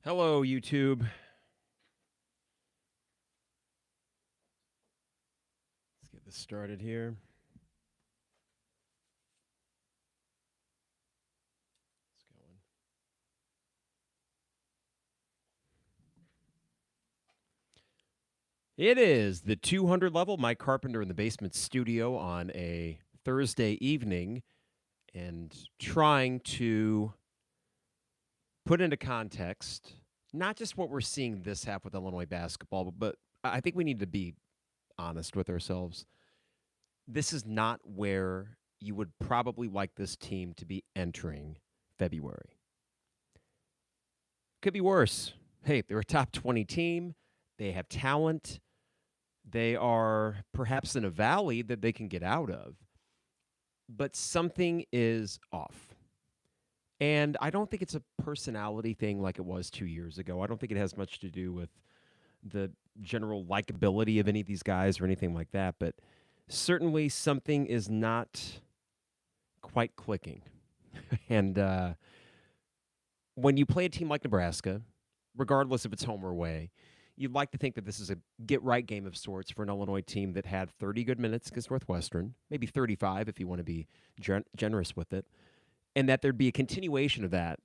Hello, YouTube. Let's get this started here. It's going. It is the 200 level. Mike Carpenter in the basement studio on a Thursday evening and trying to put into context not just what we're seeing this half with Illinois basketball, but I think we need to be honest with ourselves. This is not where you would probably like this team to be entering February. Could be worse. Hey, they're a top 20 team. They have talent. They are perhaps in a valley that they can get out of. But something is off. And I don't think it's a personality thing like it was 2 years ago. I don't think it has much to do with the general likability of any of these guys or anything like that. But certainly something is not quite clicking. And when you play a team like Nebraska, regardless if it's home or away, you'd like to think that this is a get-right game of sorts for an Illinois team that had 30 good minutes against Northwestern, maybe 35 if you want to be generous with it, and that there'd be a continuation of that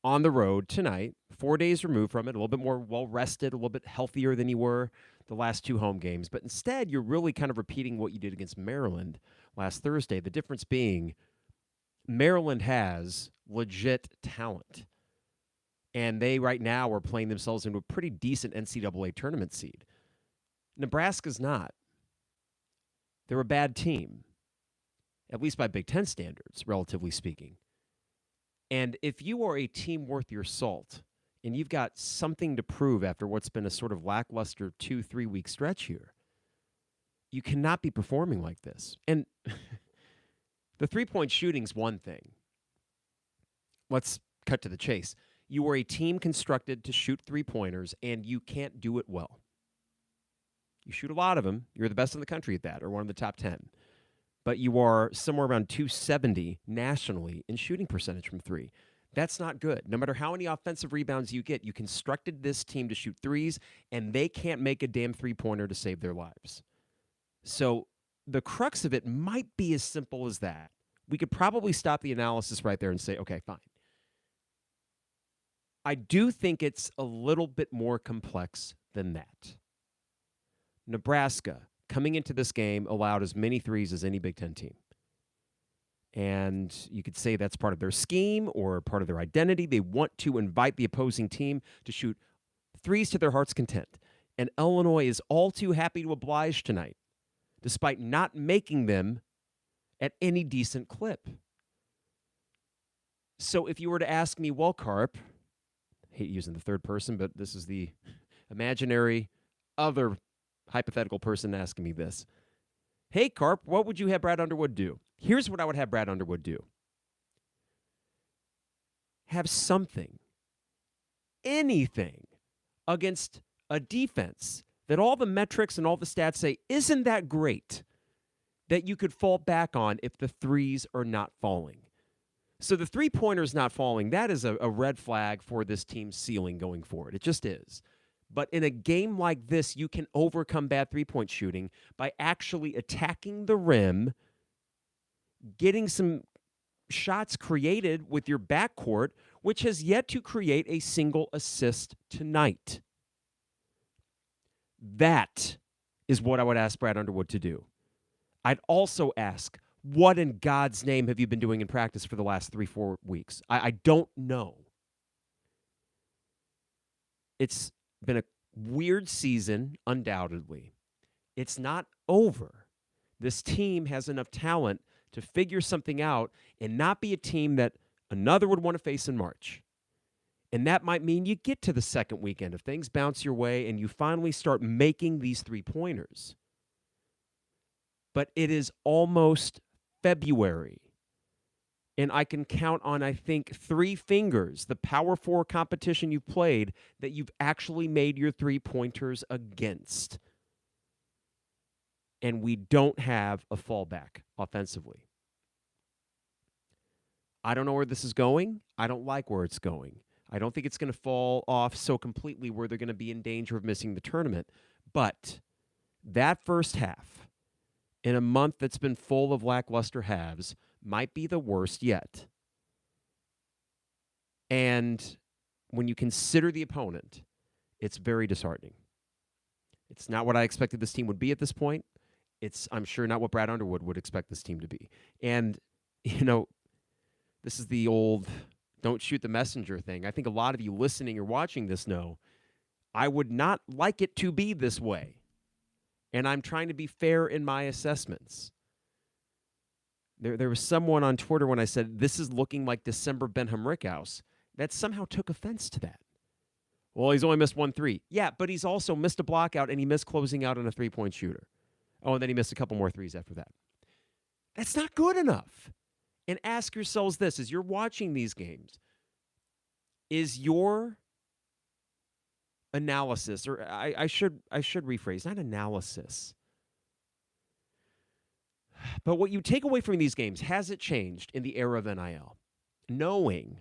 on the road tonight, 4 days removed from it, a little bit more well-rested, a little bit healthier than you were the last two home games. But instead, you're really kind of repeating what you did against Maryland last Thursday, the difference being Maryland has legit talent. And they right now are playing themselves into a pretty decent NCAA tournament seed. Nebraska's not. They're a bad team, at least by Big Ten standards, relatively speaking. And if you are a team worth your salt and you've got something to prove after what's been a sort of lackluster 2-3 week stretch here, you cannot be performing like this. And the three-point shooting's one thing. Let's cut to the chase. You are a team constructed to shoot three-pointers, and you can't do it well. You shoot a lot of them. You're the best in the country at that, or one of the top 10. But you are somewhere around 270 nationally in shooting percentage from three. That's not good. No matter how many offensive rebounds you get, you constructed this team to shoot threes, and they can't make a damn three-pointer to save their lives. So the crux of it might be as simple as that. We could probably stop the analysis right there and say, okay, fine. I do think it's a little bit more complex than that. Nebraska, coming into this game, allowed as many threes as any Big Ten team. And you could say that's part of their scheme or part of their identity. They want to invite the opposing team to shoot threes to their heart's content. And Illinois is all too happy to oblige tonight, despite not making them at any decent clip. So if you were to ask me, well, Carp, I hate using the third person, but this is the imaginary other hypothetical person asking me this. Hey, Carp, what would you have Brad Underwood do? Here's what I would have Brad Underwood do. Have something, anything, against a defense that all the metrics and all the stats say isn't that great, that you could fall back on if the threes are not falling. So the three-pointer's not falling. That is a red flag for this team's ceiling going forward. It just is. But in a game like this, you can overcome bad three-point shooting by actually attacking the rim, getting some shots created with your backcourt, which has yet to create a single assist tonight. That is what I would ask Brad Underwood to do. I'd also ask, what in God's name have you been doing in practice for the last 3-4 weeks? I don't know. It's been a weird season, undoubtedly. It's not over. This team has enough talent to figure something out and not be a team that another would want to face in March. And that might mean you get to the second weekend if things bounce your way and you finally start making these three-pointers. But it is almost February. And I can count on, I think, 3 fingers, the Power 4 competition you've played, that you've actually made your three-pointers against. And we don't have a fallback offensively. I don't know where this is going. I don't like where it's going. I don't think it's going to fall off so completely where they're going to be in danger of missing the tournament. But that first half, in a month that's been full of lackluster halves, might be the worst yet. And when you consider the opponent, it's very disheartening. It's not what I expected this team would be at this point. It's, I'm sure, not what Brad Underwood would expect this team to be. And, this is the old don't shoot the messenger thing. I think a lot of you listening or watching this know I would not like it to be this way. And I'm trying to be fair in my assessments. There was someone on Twitter when I said, this is looking like December Benham Rickhouse, that somehow took offense to that. Well, he's only missed 1 3. Yeah, but he's also missed a block out, and he missed closing out on a 3-point shooter. Oh, and then he missed a couple more threes after that. That's not good enough. And ask yourselves this, as you're watching these games, is your analysis, or I should rephrase, not analysis, but what you take away from these games, has it changed in the era of NIL? Knowing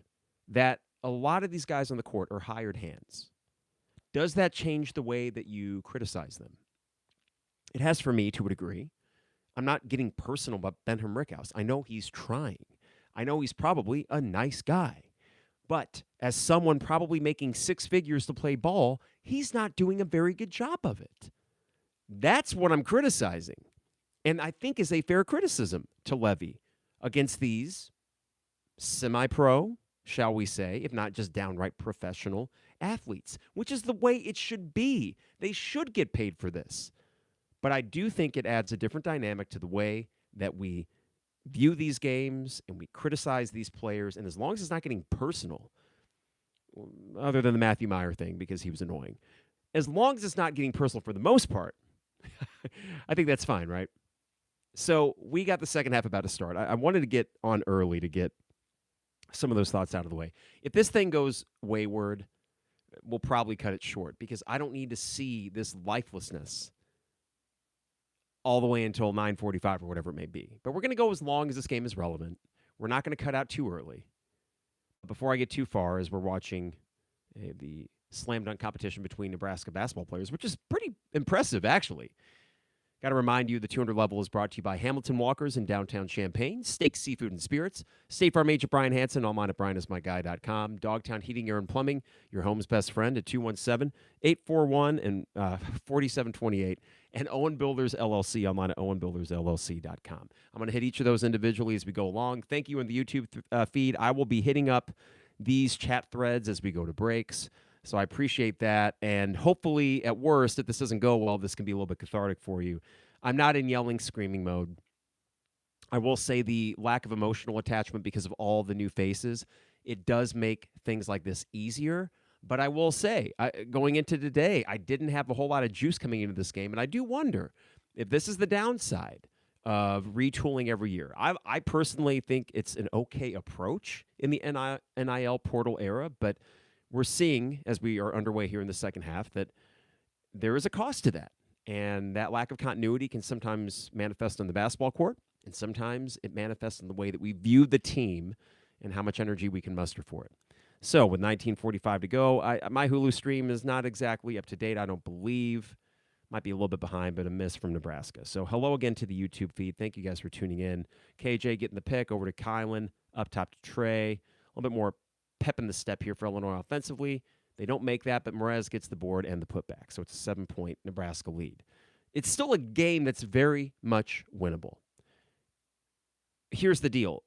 that a lot of these guys on the court are hired hands, does that change the way that you criticize them? It has for me, to a degree. I'm not getting personal about Benham Rickhouse. I know he's trying. I know he's probably a nice guy. But as someone probably making 6 figures to play ball, he's not doing a very good job of it. That's what I'm criticizing. And I think is a fair criticism to levy against these semi-pro, shall we say, if not just downright professional athletes, which is the way it should be. They should get paid for this. But I do think it adds a different dynamic to the way that we view these games and we criticize these players. And as long as it's not getting personal, other than the Matthew Meyer thing because he was annoying, as long as it's not getting personal for the most part, I think that's fine, right? So we got the second half about to start. I wanted to get on early to get some of those thoughts out of the way. If this thing goes wayward, we'll probably cut it short because I don't need to see this lifelessness all the way until 9:45 or whatever it may be. But we're going to go as long as this game is relevant. We're not going to cut out too early. Before I get too far, as we're watching the slam dunk competition between Nebraska basketball players, which is pretty impressive, actually. Got to remind you, the 200 level is brought to you by Hamilton Walkers in downtown Champaign, Steak, Seafood, and Spirits, State Farm agent Brian Hansen, online at brianismyguy.com, Dogtown Heating, Air, and Plumbing, your home's best friend at 217-841-4728, and Owen Builders LLC, online at owenbuildersllc.com. I'm going to hit each of those individually as we go along. Thank you in the YouTube feed. I will be hitting up these chat threads as we go to breaks. So I appreciate that, and hopefully, at worst, if this doesn't go well, this can be a little bit cathartic for you. I'm not in yelling, screaming mode. I will say the lack of emotional attachment because of all the new faces, it does make things like this easier. But I will say, going into today, I didn't have a whole lot of juice coming into this game, and I do wonder if this is the downside of retooling every year. I personally think it's an okay approach in the NIL portal era, but we're seeing, as we are underway here in the second half, that there is a cost to that. And that lack of continuity can sometimes manifest on the basketball court, and sometimes it manifests in the way that we view the team and how much energy we can muster for it. So with 19:45 to go, my Hulu stream is not exactly up to date, I don't believe. Might be a little bit behind, but a miss from Nebraska. So hello again to the YouTube feed. Thank you guys for tuning in. KJ getting the pick over to Kylan, up top to Trey. A little bit more pep in the step here for Illinois offensively. They don't make that, but Merez gets the board and the putback. So it's a 7-point Nebraska lead. It's still a game that's very much winnable. Here's the deal.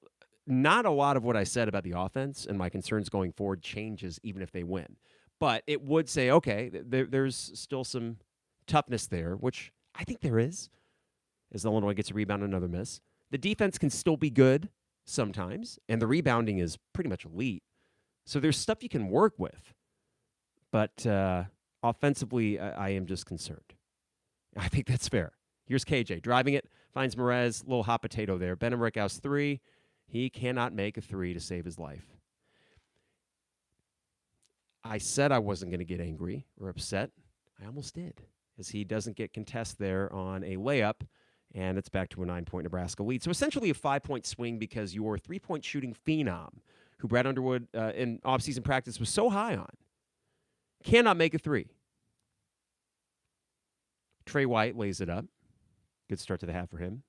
Not a lot of what I said about the offense and my concerns going forward changes even if they win. But it would say, okay, there's still some toughness there, which I think there is, as Illinois gets a rebound and another miss. The defense can still be good sometimes, and the rebounding is pretty much elite. So there's stuff you can work with. But offensively, I am just concerned. I think that's fair. Here's KJ driving it, finds Merez, little hot potato there. Benham Rickhouse 3. He cannot make a 3 to save his life. I said I wasn't going to get angry or upset. I almost did, as he doesn't get contest there on a layup, and it's back to a 9-point Nebraska lead. So essentially a 5-point swing because your 3-point shooting phenom who Brad Underwood in offseason practice was so high on, cannot make a three. Trey White lays it up. Good start to the half for him.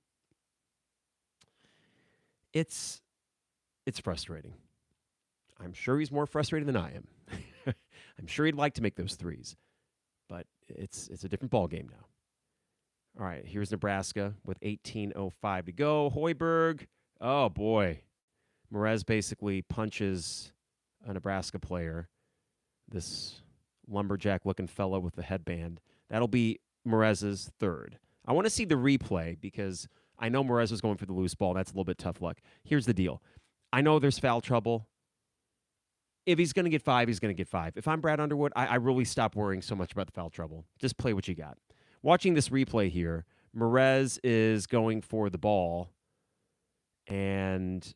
It's frustrating. I'm sure he's more frustrated than I am. I'm sure he'd like to make those threes, but it's a different ball game now. All right, here's Nebraska with 18:05 to go. Hoiberg, oh boy. Merez basically punches a Nebraska player, this lumberjack-looking fellow with the headband. That'll be Merez's third. I want to see the replay because I know Merez was going for the loose ball. That's a little bit tough luck. Here's the deal. I know there's foul trouble. If he's going to get 5, he's going to get 5. If I'm Brad Underwood, I really stop worrying so much about the foul trouble. Just play what you got. Watching this replay here, Merez is going for the ball, and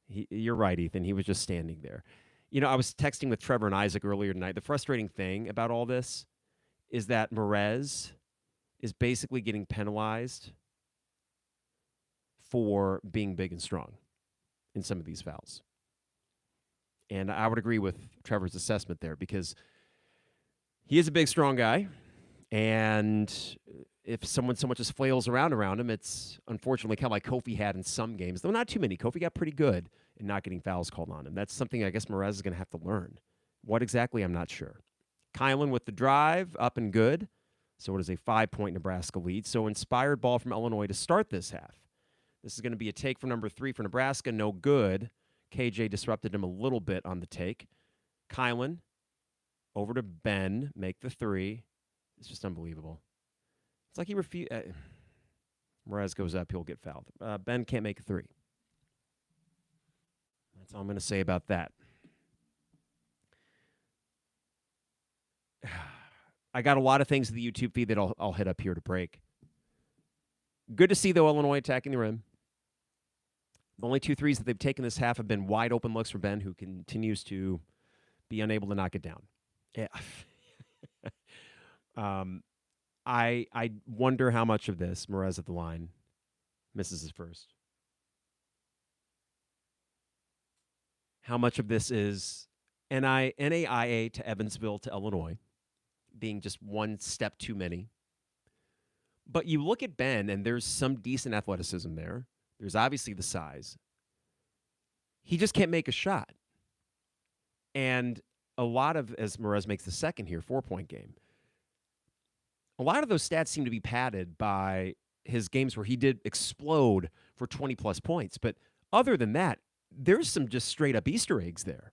you're right, Ethan. He was just standing there. You know, I was texting with Trevor and Isaac earlier tonight. The frustrating thing about all this is that Merez is basically getting penalized for being big and strong in some of these fouls. And I would agree with Trevor's assessment there because he is a big, strong guy. And if someone so much as flails around him, it's unfortunately kind of like Kofi had in some games, though not too many. Kofi got pretty good in not getting fouls called on him. That's something I guess Merez is going to have to learn. What exactly, I'm not sure. Kylan with the drive, up and good. So it is a 5-point Nebraska lead. So inspired ball from Illinois to start this half. This is going to be a take from number 3 for Nebraska. No good. KJ disrupted him a little bit on the take. Kylan over to Ben, make the 3. It's just unbelievable. It's like he refused. Merez goes up, he'll get fouled. Ben can't make a 3. That's all I'm going to say about that. I got a lot of things in the YouTube feed that I'll hit up here to break. Good to see, though, Illinois attacking the rim. The only 2 threes that they've taken this half have been wide open looks for Ben, who continues to be unable to knock it down. Yeah. I wonder how much of this, Merez at the line, misses his first. How much of this is NAIA to Evansville to Illinois, being just one step too many. But you look at Ben, and there's some decent athleticism there. There's obviously the size. He just can't make a shot. And a lot of, as Merez makes the second here, 4-point game, a lot of those stats seem to be padded by his games where he did explode for 20-plus points. But other than that, there's some just straight-up Easter eggs there.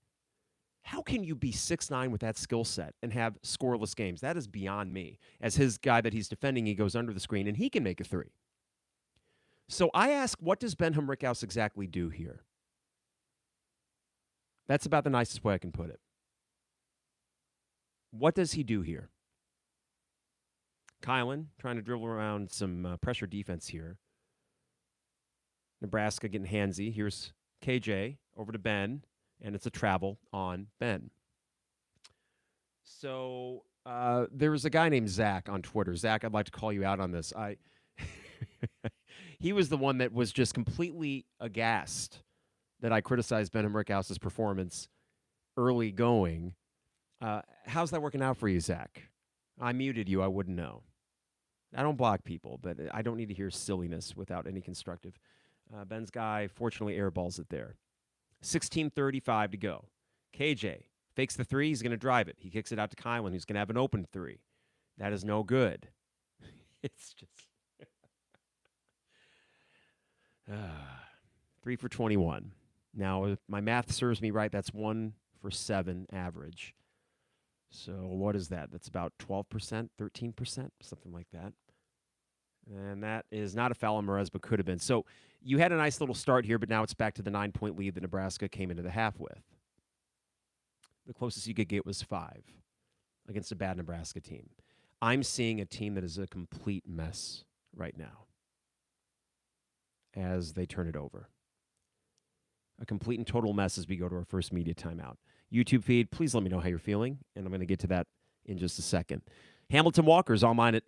How can you be 6'9" with that skill set and have scoreless games? That is beyond me. As his guy that he's defending, he goes under the screen, and he can make a 3. So I ask, what does Ben Humrickhouse exactly do here? That's about the nicest way I can put it. What does he do here? Kylan trying to dribble around some pressure defense here. Nebraska getting handsy. Here's KJ over to Ben, and it's a travel on Ben. So there was a guy named Zach on Twitter. Zach, I'd like to call you out on this. He was the one that was just completely aghast that I criticized Ben Humrickhouse's performance early going. How's that working out for you, Zach? I muted you. I wouldn't know. I don't block people, but I don't need to hear silliness without any constructive. Ben's guy, fortunately, airballs it there. 16:35 to go. KJ fakes the 3. He's going to drive it. He kicks it out to Kylan, who's going to have an open 3. That is no good. It's just 3 for 21. Now, if my math serves me right, that's 1 for 7 average. So what is that? That's about 12%, 13%, something like that. And that is not a foul on Merez, but could have been. So you had a nice little start here, but now it's back to the 9-point lead that Nebraska came into the half with. The closest you could get was 5 against a bad Nebraska team. I'm seeing a team that is a complete mess right now as they turn it over. A complete and total mess as we go to our first media timeout. YouTube feed, please let me know how you're feeling, and I'm going to get to that in just a second. Hamilton Walkers online.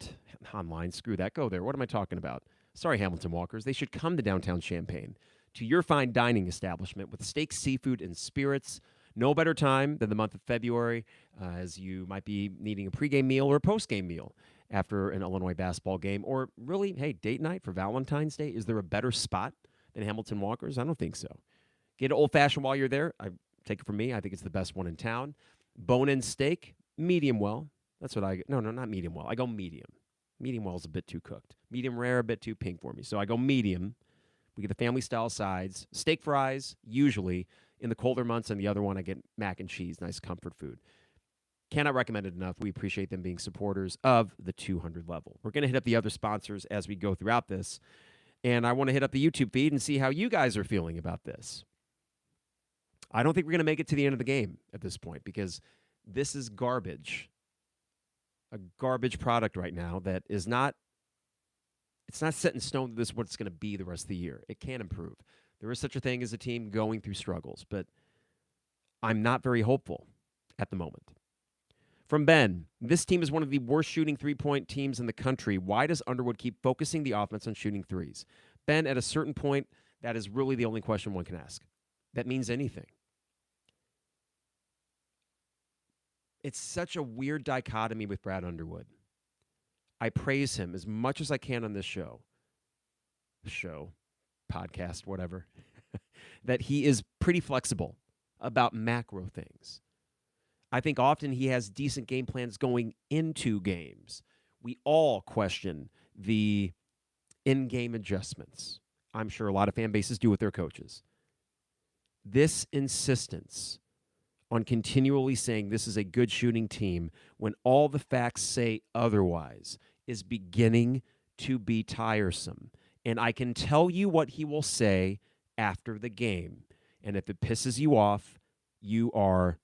Screw that. Go there. What am I talking about? Sorry, Hamilton Walkers. They should come to downtown Champaign. to your fine dining establishment with steak, seafood, and spirits. No better time than the month of February, as you might be needing a pregame meal or a postgame meal after an Illinois basketball game, or really, hey, date night for Valentine's Day. Is there a better spot than Hamilton Walker's? I don't think so. Get an old-fashioned while you're there. I take it from me. I think it's the best one in town. Bone-in steak, medium well. That's what I get. No, not medium well. I go medium. Medium well is a bit too cooked. Medium rare, a bit too pink for me. So I go medium. We get the family-style sides. Steak fries, usually. In the colder months, and the other one, I get mac and cheese, nice comfort food. Cannot recommend it enough. We appreciate them being supporters of the 200 level. We're going to hit up the other sponsors as we go throughout this, and I want to hit up the YouTube feed and see how you guys are feeling about this. I don't think we're going to make it to the end of the game at this point because this is garbage. A garbage product right now that is not, it's not set in stone that this is what it's going to be the rest of the year. It can improve. There is such a thing as a team going through struggles, but I'm not very hopeful at the moment. From Ben, this team is one of the worst shooting three-point teams in the country. Why does Underwood keep focusing the offense on shooting threes? Ben, at a certain point, that is really the only question one can ask. That means anything. It's such a weird dichotomy with Brad Underwood. I praise him as much as I can on this show, podcast, whatever, that he is pretty flexible about macro things. I think often he has decent game plans going into games. We all question the in-game adjustments. I'm sure a lot of fan bases do with their coaches. This insistence on continually saying this is a good shooting team when all the facts say otherwise is beginning to be tiresome. And I can tell you what he will say after the game. And if it pisses you off, you are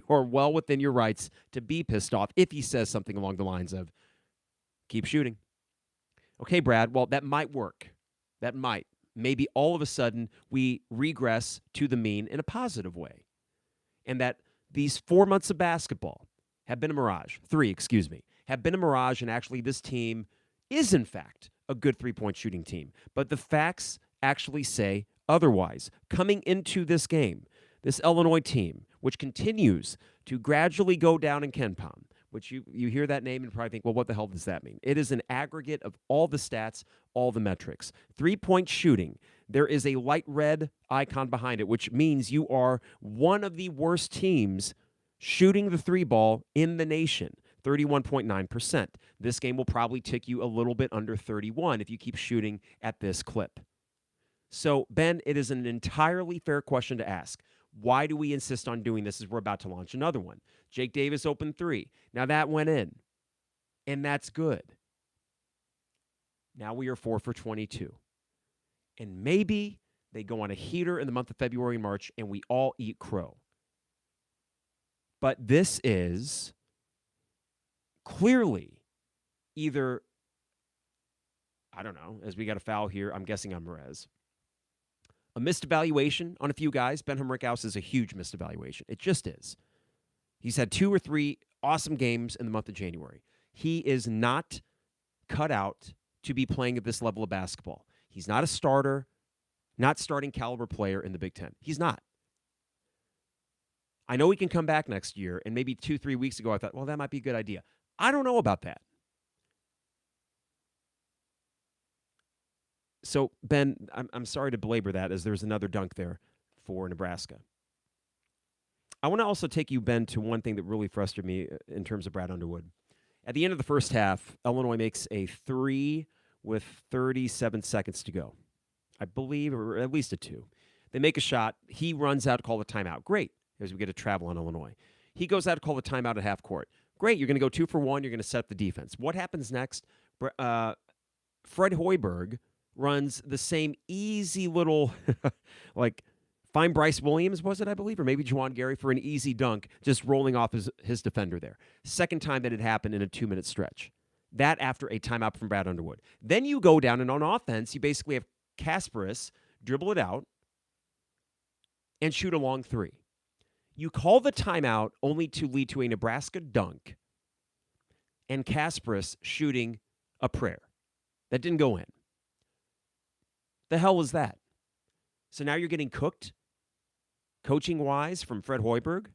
well within your rights to be pissed off if he says something along the lines of, keep shooting. Okay, Brad, well, that might work. That might. Maybe all of a sudden we regress to the mean in a positive way. And that these 4 months of basketball have been a mirage. 3, have been a mirage, and actually this team is, in fact, a good three-point shooting team. But the facts actually say otherwise. Coming into this game, this Illinois team, which continues to gradually go down in KenPom, which you hear that name and probably think, well, what the hell does that mean? It is an aggregate of all the stats, all the metrics. Three-point shooting, there is a light red icon behind it, which means you are one of the worst teams shooting the three ball in the nation, 31.9%. This game will probably tick you a little bit under 31 if you keep shooting at this clip. So, Ben, it is an entirely fair question to ask. Why do we insist on doing this as we're about to launch another one? Jake Davis opened 3. Now that went in, and that's good. Now we are 4 for 22. And maybe they go on a heater in the month of February and March, and we all eat crow. But this is clearly either, I don't know, as we got a foul here, I'm guessing on Merez. A missed evaluation on a few guys. Ben Humrickhouse is a huge missed evaluation. It just is. He's had 2 or 3 awesome games in the month of January. He is not cut out to be playing at this level of basketball. He's not a starter, not starting caliber player in the Big Ten. He's not. I know he can come back next year, and maybe 2-3 weeks ago I thought, well, that might be a good idea. I don't know about that. So, Ben, I'm sorry to belabor that, as there's another dunk there for Nebraska. I want to also take you, Ben, to one thing that really frustrated me in terms of Brad Underwood. At the end of the first half, Illinois makes a 3 with 37 seconds to go, I believe, or at least a 2. They make a shot. He runs out to call the timeout. Great, as we get a travel on Illinois. He goes out to call the timeout at half court. Great, you're going to go 2 for 1. You're going to set up the defense. What happens next? Fred Hoiberg runs the same easy little, like, find Bryce Williams, was it, I believe, or maybe Juwan Gary for an easy dunk, just rolling off his defender there. Second time that it happened in a 2-minute stretch. That after a timeout from Brad Underwood. Then you go down, and on offense, you basically have Kasparis dribble it out and shoot a long 3. You call the timeout only to lead to a Nebraska dunk and Kasparis shooting a prayer. That didn't go in. The hell is that? So now you're getting cooked, coaching-wise, from Fred Hoiberg.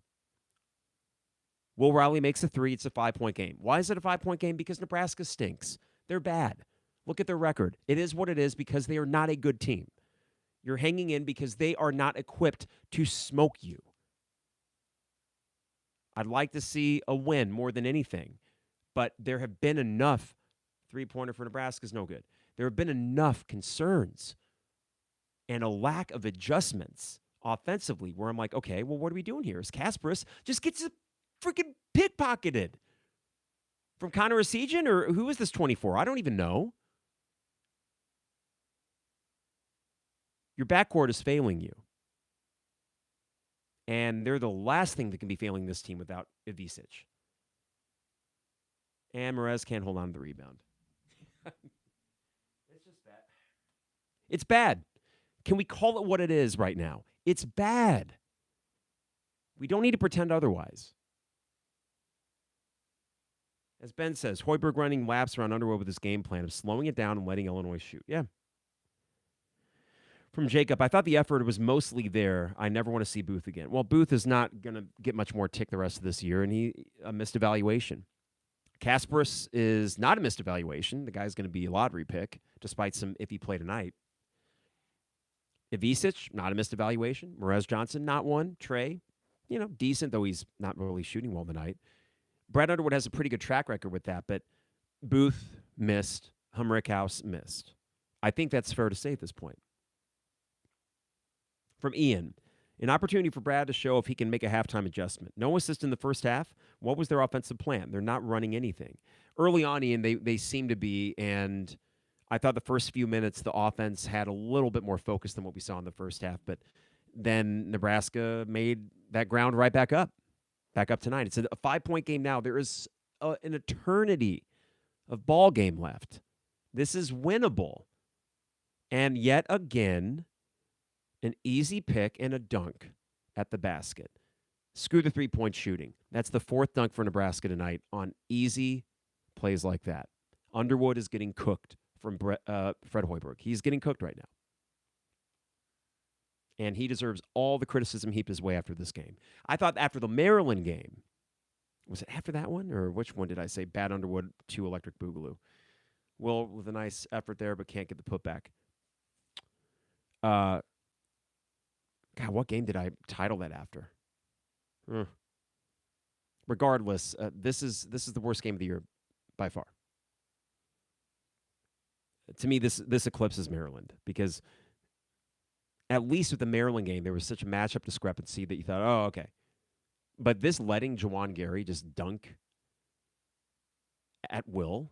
Will Riley makes a 3. It's a 5-point game. Why is it a 5-point game? Because Nebraska stinks. They're bad. Look at their record. It is what it is because they are not a good team. You're hanging in because they are not equipped to smoke you. I'd like to see a win more than anything, but there have been enough. 3-pointer for Nebraska is no good. There have been enough concerns and a lack of adjustments offensively where I'm like, okay, well, what are we doing here? Is Kasparis just gets freaking pickpocketed from Connor Esigian, or who is this 24? I don't even know. Your backcourt is failing you. And they're the last thing that can be failing this team without Ivisic. And Merez can't hold on to the rebound. It's just bad. It's bad. Can we call it what it is right now? It's bad. We don't need to pretend otherwise. As Ben says, Hoiberg running laps around Underwood with his game plan of slowing it down and letting Illinois shoot. Yeah. From Jacob, I thought the effort was mostly there. I never want to see Booth again. Well, Booth is not going to get much more tick the rest of this year, and he a missed evaluation. Kasparis is not a missed evaluation. The guy's going to be a lottery pick, despite some iffy play tonight. Ivisic, not a missed evaluation. Merez Johnson, not one. Trey, decent, though he's not really shooting well tonight. Brad Underwood has a pretty good track record with that, but Booth missed. Humrickhouse missed. I think that's fair to say at this point. From Ian, an opportunity for Brad to show if he can make a halftime adjustment. No assist in the first half. What was their offensive plan? They're not running anything. Early on, Ian, they seem to be, and I thought the first few minutes the offense had a little bit more focus than what we saw in the first half, but then Nebraska made that ground right back up tonight. It's a 5-point game now. There is an eternity of ball game left. This is winnable. And yet again, an easy pick and a dunk at the basket. Screw the 3-point shooting. That's the 4th dunk for Nebraska tonight on easy plays like that. Underwood is getting cooked from Fred Hoiberg. He's getting cooked right now. And he deserves all the criticism heaped his way after this game. I thought after the Maryland game, was it after that one? Or which one did I say? Bad Underwood, 2 Electric Boogaloo. Will with a nice effort there, but can't get the putback. God, what game did I title that after? Regardless, this is the worst game of the year by far. To me, this eclipses Maryland because at least with the Maryland game, there was such a matchup discrepancy that you thought, oh, okay. But this letting Juwan Gary just dunk at will,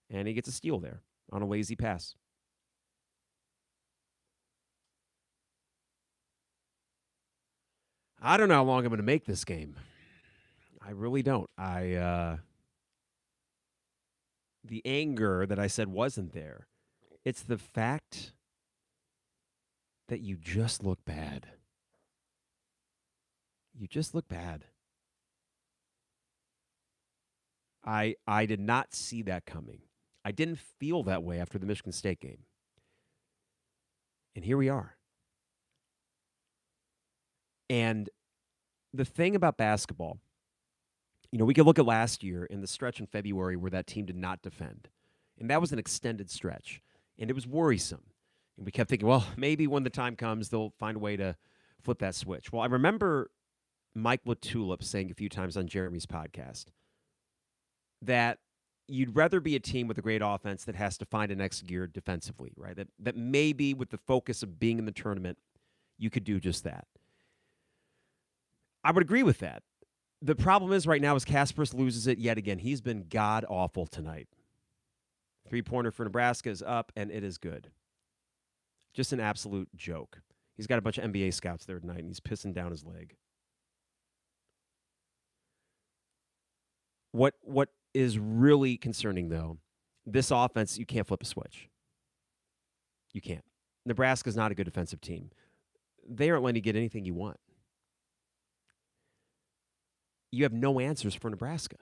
and he gets a steal there on a lazy pass. I don't know how long I'm going to make this game. I really don't. The anger that I said wasn't there. It's the fact that you just look bad. You just look bad. I did not see that coming. I didn't feel that way after the Michigan State game. And here we are. And the thing about basketball, we could look at last year in the stretch in February where that team did not defend. And that was an extended stretch. And it was worrisome. And we kept thinking, well, maybe when the time comes, they'll find a way to flip that switch. Well, I remember Mike LaTulip saying a few times on Jeremy's podcast that you'd rather be a team with a great offense that has to find an next gear defensively, right? That maybe with the focus of being in the tournament, you could do just that. I would agree with that. The problem is right now is Kasparis loses it yet again. He's been god-awful tonight. 3-pointer for Nebraska is up, and it is good. Just an absolute joke. He's got a bunch of NBA scouts there tonight, and he's pissing down his leg. What is really concerning, though, this offense, you can't flip a switch. You can't. Nebraska's not a good defensive team. They aren't letting you get anything you want. You have no answers for Nebraska.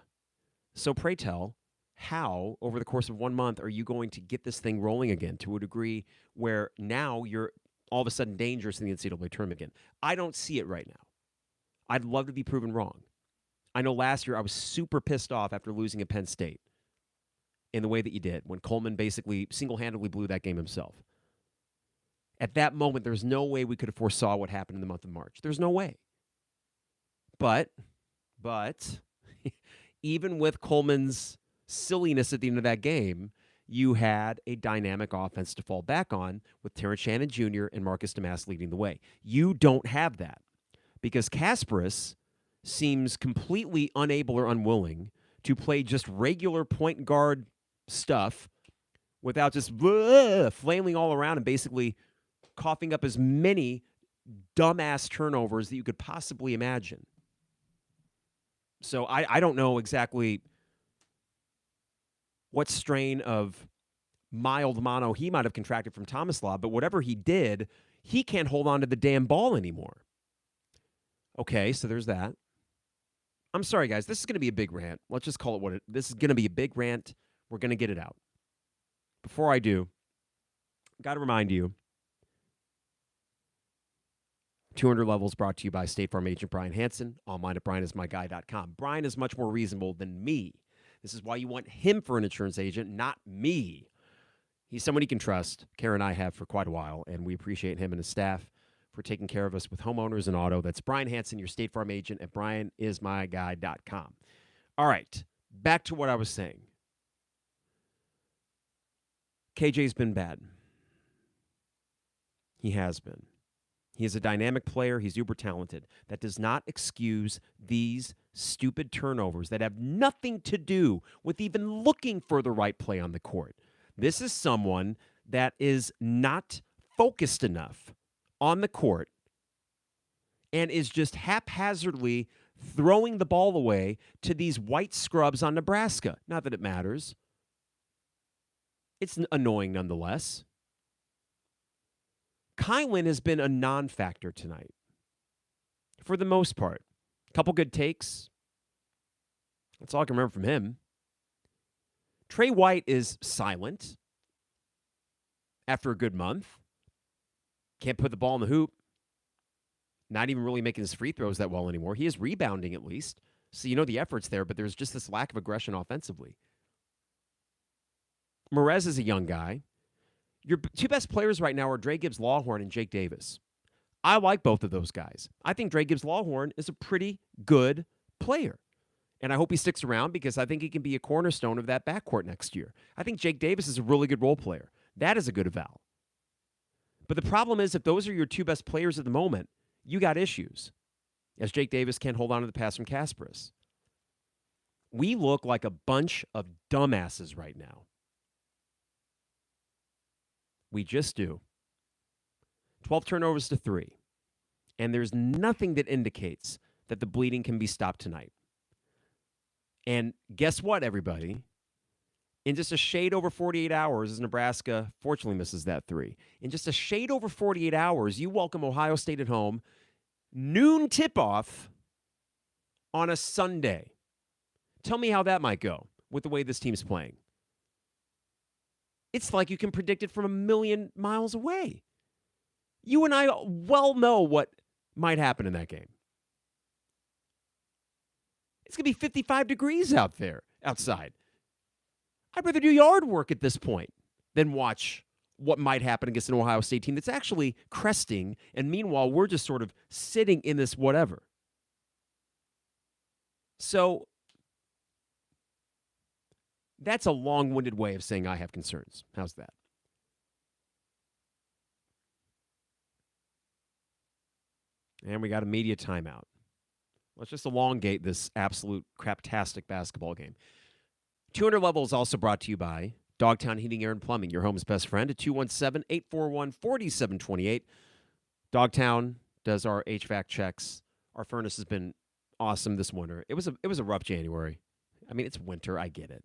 So pray tell, how, over the course of 1 month, are you going to get this thing rolling again to a degree where now you're all of a sudden dangerous in the NCAA tournament again? I don't see it right now. I'd love to be proven wrong. I know last year I was super pissed off after losing at Penn State in the way that you did, when Coleman basically single-handedly blew that game himself. At that moment, there's no way we could have foresaw what happened in the month of March. There's no way. But even with Coleman's silliness at the end of that game, you had a dynamic offense to fall back on with Terrence Shannon Jr. and Marcus Damas leading the way. You don't have that because Kasparis seems completely unable or unwilling to play just regular point guard stuff without just flailing all around and basically coughing up as many dumbass turnovers that you could possibly imagine. So I don't know exactly what strain of mild mono he might have contracted from Tomislav, but whatever he did, he can't hold on to the damn ball anymore. Okay, so there's that. I'm sorry, guys. This is going to be a big rant. Let's just call it what it is. This is going to be a big rant. We're going to get it out. Before I do, got to remind you, 200 Levels brought to you by State Farm agent Brian Hansen, online at brianismyguy.com. Brian is much more reasonable than me. This is why you want him for an insurance agent, not me. He's someone you can trust. Karen and I have for quite a while, and we appreciate him and his staff for taking care of us with homeowners and auto. That's Brian Hansen, your State Farm agent at brianismyguy.com. All right, back to what I was saying. KJ's been bad. He has been. He is a dynamic player. He's uber talented. That does not excuse these stupid turnovers that have nothing to do with even looking for the right play on the court. This is someone that is not focused enough on the court and is just haphazardly throwing the ball away to these white scrubs on Nebraska. Not that it matters. It's annoying nonetheless. Kylan has been a non-factor tonight, for the most part. A couple good takes. That's all I can remember from him. Trey White is silent after a good month. Can't put the ball in the hoop. Not even really making his free throws that well anymore. He is rebounding at least. So you know the effort's there, but there's just this lack of aggression offensively. Merez is a young guy. Your two best players right now are Dre Gibbs-Lawhorn and Jake Davis. I like both of those guys. I think Dre Gibbs-Lawhorn is a pretty good player. And I hope he sticks around because I think he can be a cornerstone of that backcourt next year. I think Jake Davis is a really good role player. That is a good eval. But the problem is if those are your two best players at the moment, you got issues, as Jake Davis can't hold on to the pass from Kasparis. We look like a bunch of dumbasses right now. We just do. 12 turnovers to 3. And there's nothing that indicates that the bleeding can be stopped tonight. And guess what, everybody? In just a shade over 48 hours, as Nebraska fortunately misses that 3. In just a shade over 48 hours, you welcome Ohio State at home. Noon tip-off on a Sunday. Tell me how that might go with the way this team's playing. It's like you can predict it from a million miles away. You and I well know what might happen in that game. It's going to be 55 degrees out there, outside. I'd rather do yard work at this point than watch what might happen against an Ohio State team that's actually cresting, and meanwhile, we're just sort of sitting in this whatever. So that's a long-winded way of saying I have concerns. How's that? And we got a media timeout. Let's just elongate this absolute craptastic basketball game. 200 Level is also brought to you by Dogtown Heating, Air, and Plumbing, your home's best friend, at 217-841-4728. Dogtown does our HVAC checks. Our furnace has been awesome this winter. It was a rough January. I mean, it's winter. I get it.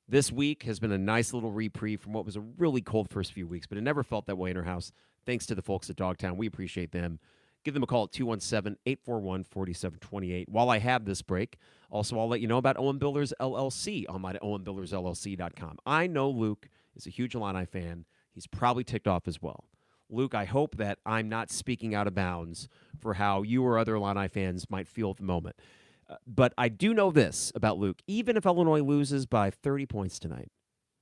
This week has been a nice little reprieve from what was a really cold first few weeks, but it never felt that way in our house. Thanks to the folks at Dogtown. We appreciate them. Give them a call at 217-841-4728. While I have this break, also I'll let you know about Owen Builders LLC online at owenbuildersllc.com. I know Luke is a huge Illini fan. He's probably ticked off as well. Luke, I hope that I'm not speaking out of bounds for how you or other Illini fans might feel at the moment. But I do know this about Luke. Even if Illinois loses by 30 points tonight,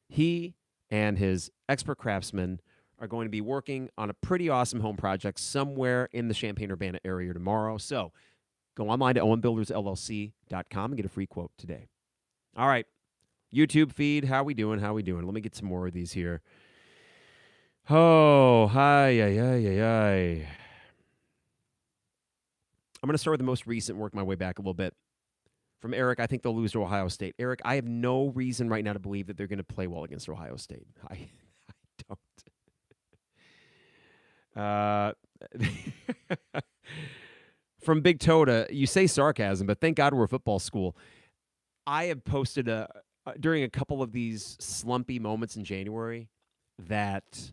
he and his expert craftsmen are going to be working on a pretty awesome home project somewhere in the Champaign-Urbana area tomorrow. So go online to owenbuildersllc.com and get a free quote today. All right. YouTube feed, how we doing? Let me get some more of these here. Oh, hi. I'm going to start with the most recent, work my way back a little bit. From Eric, I think they'll lose to Ohio State. Eric, I have no reason right now to believe that they're going to play well against Ohio State. I don't. From Big Toda, you say sarcasm, but thank God we're a football school. I have posted during a couple of these slumpy moments in January that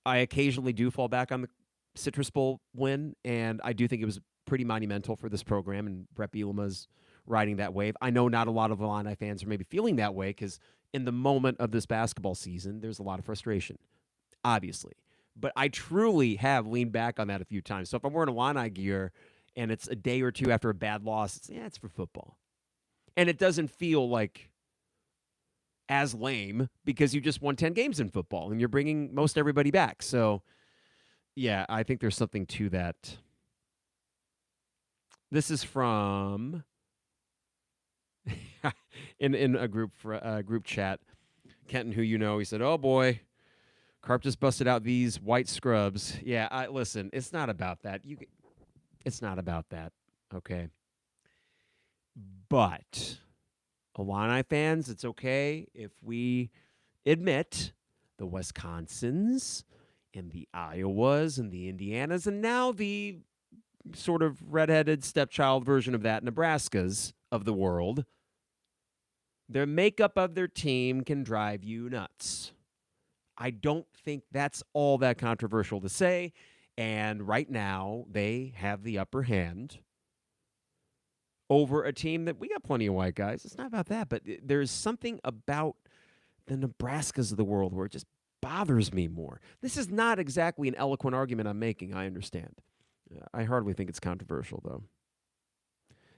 I occasionally do fall back on the Citrus Bowl win, and I do think it was pretty monumental for this program, and Brett Bielema's riding that wave. I know not a lot of Illini fans are maybe feeling that way because in the moment of this basketball season, there's a lot of frustration, obviously. But I truly have leaned back on that a few times. So if I'm wearing Illini gear and it's a day or two after a bad loss, it's for football. And it doesn't feel like as lame because you just won 10 games in football and you're bringing most everybody back. So, yeah, I think there's something to that. This is from in a group chat. Kenton, who you know, he said, "Oh boy, Carp just busted out these white scrubs." Yeah, listen, it's not about that. It's not about that. Okay, but Illini fans, it's okay if we admit the Wisconsins and the Iowas and the Indianas and now the sort of redheaded stepchild version of that, Nebraskas of the world, their makeup of their team can drive you nuts. I don't think that's all that controversial to say, and right now they have the upper hand over a team that we got plenty of white guys. It's not about that, but there's something about the Nebraskas of the world where it just bothers me more. This is not exactly an eloquent argument I'm making, I understand. I hardly think it's controversial, though.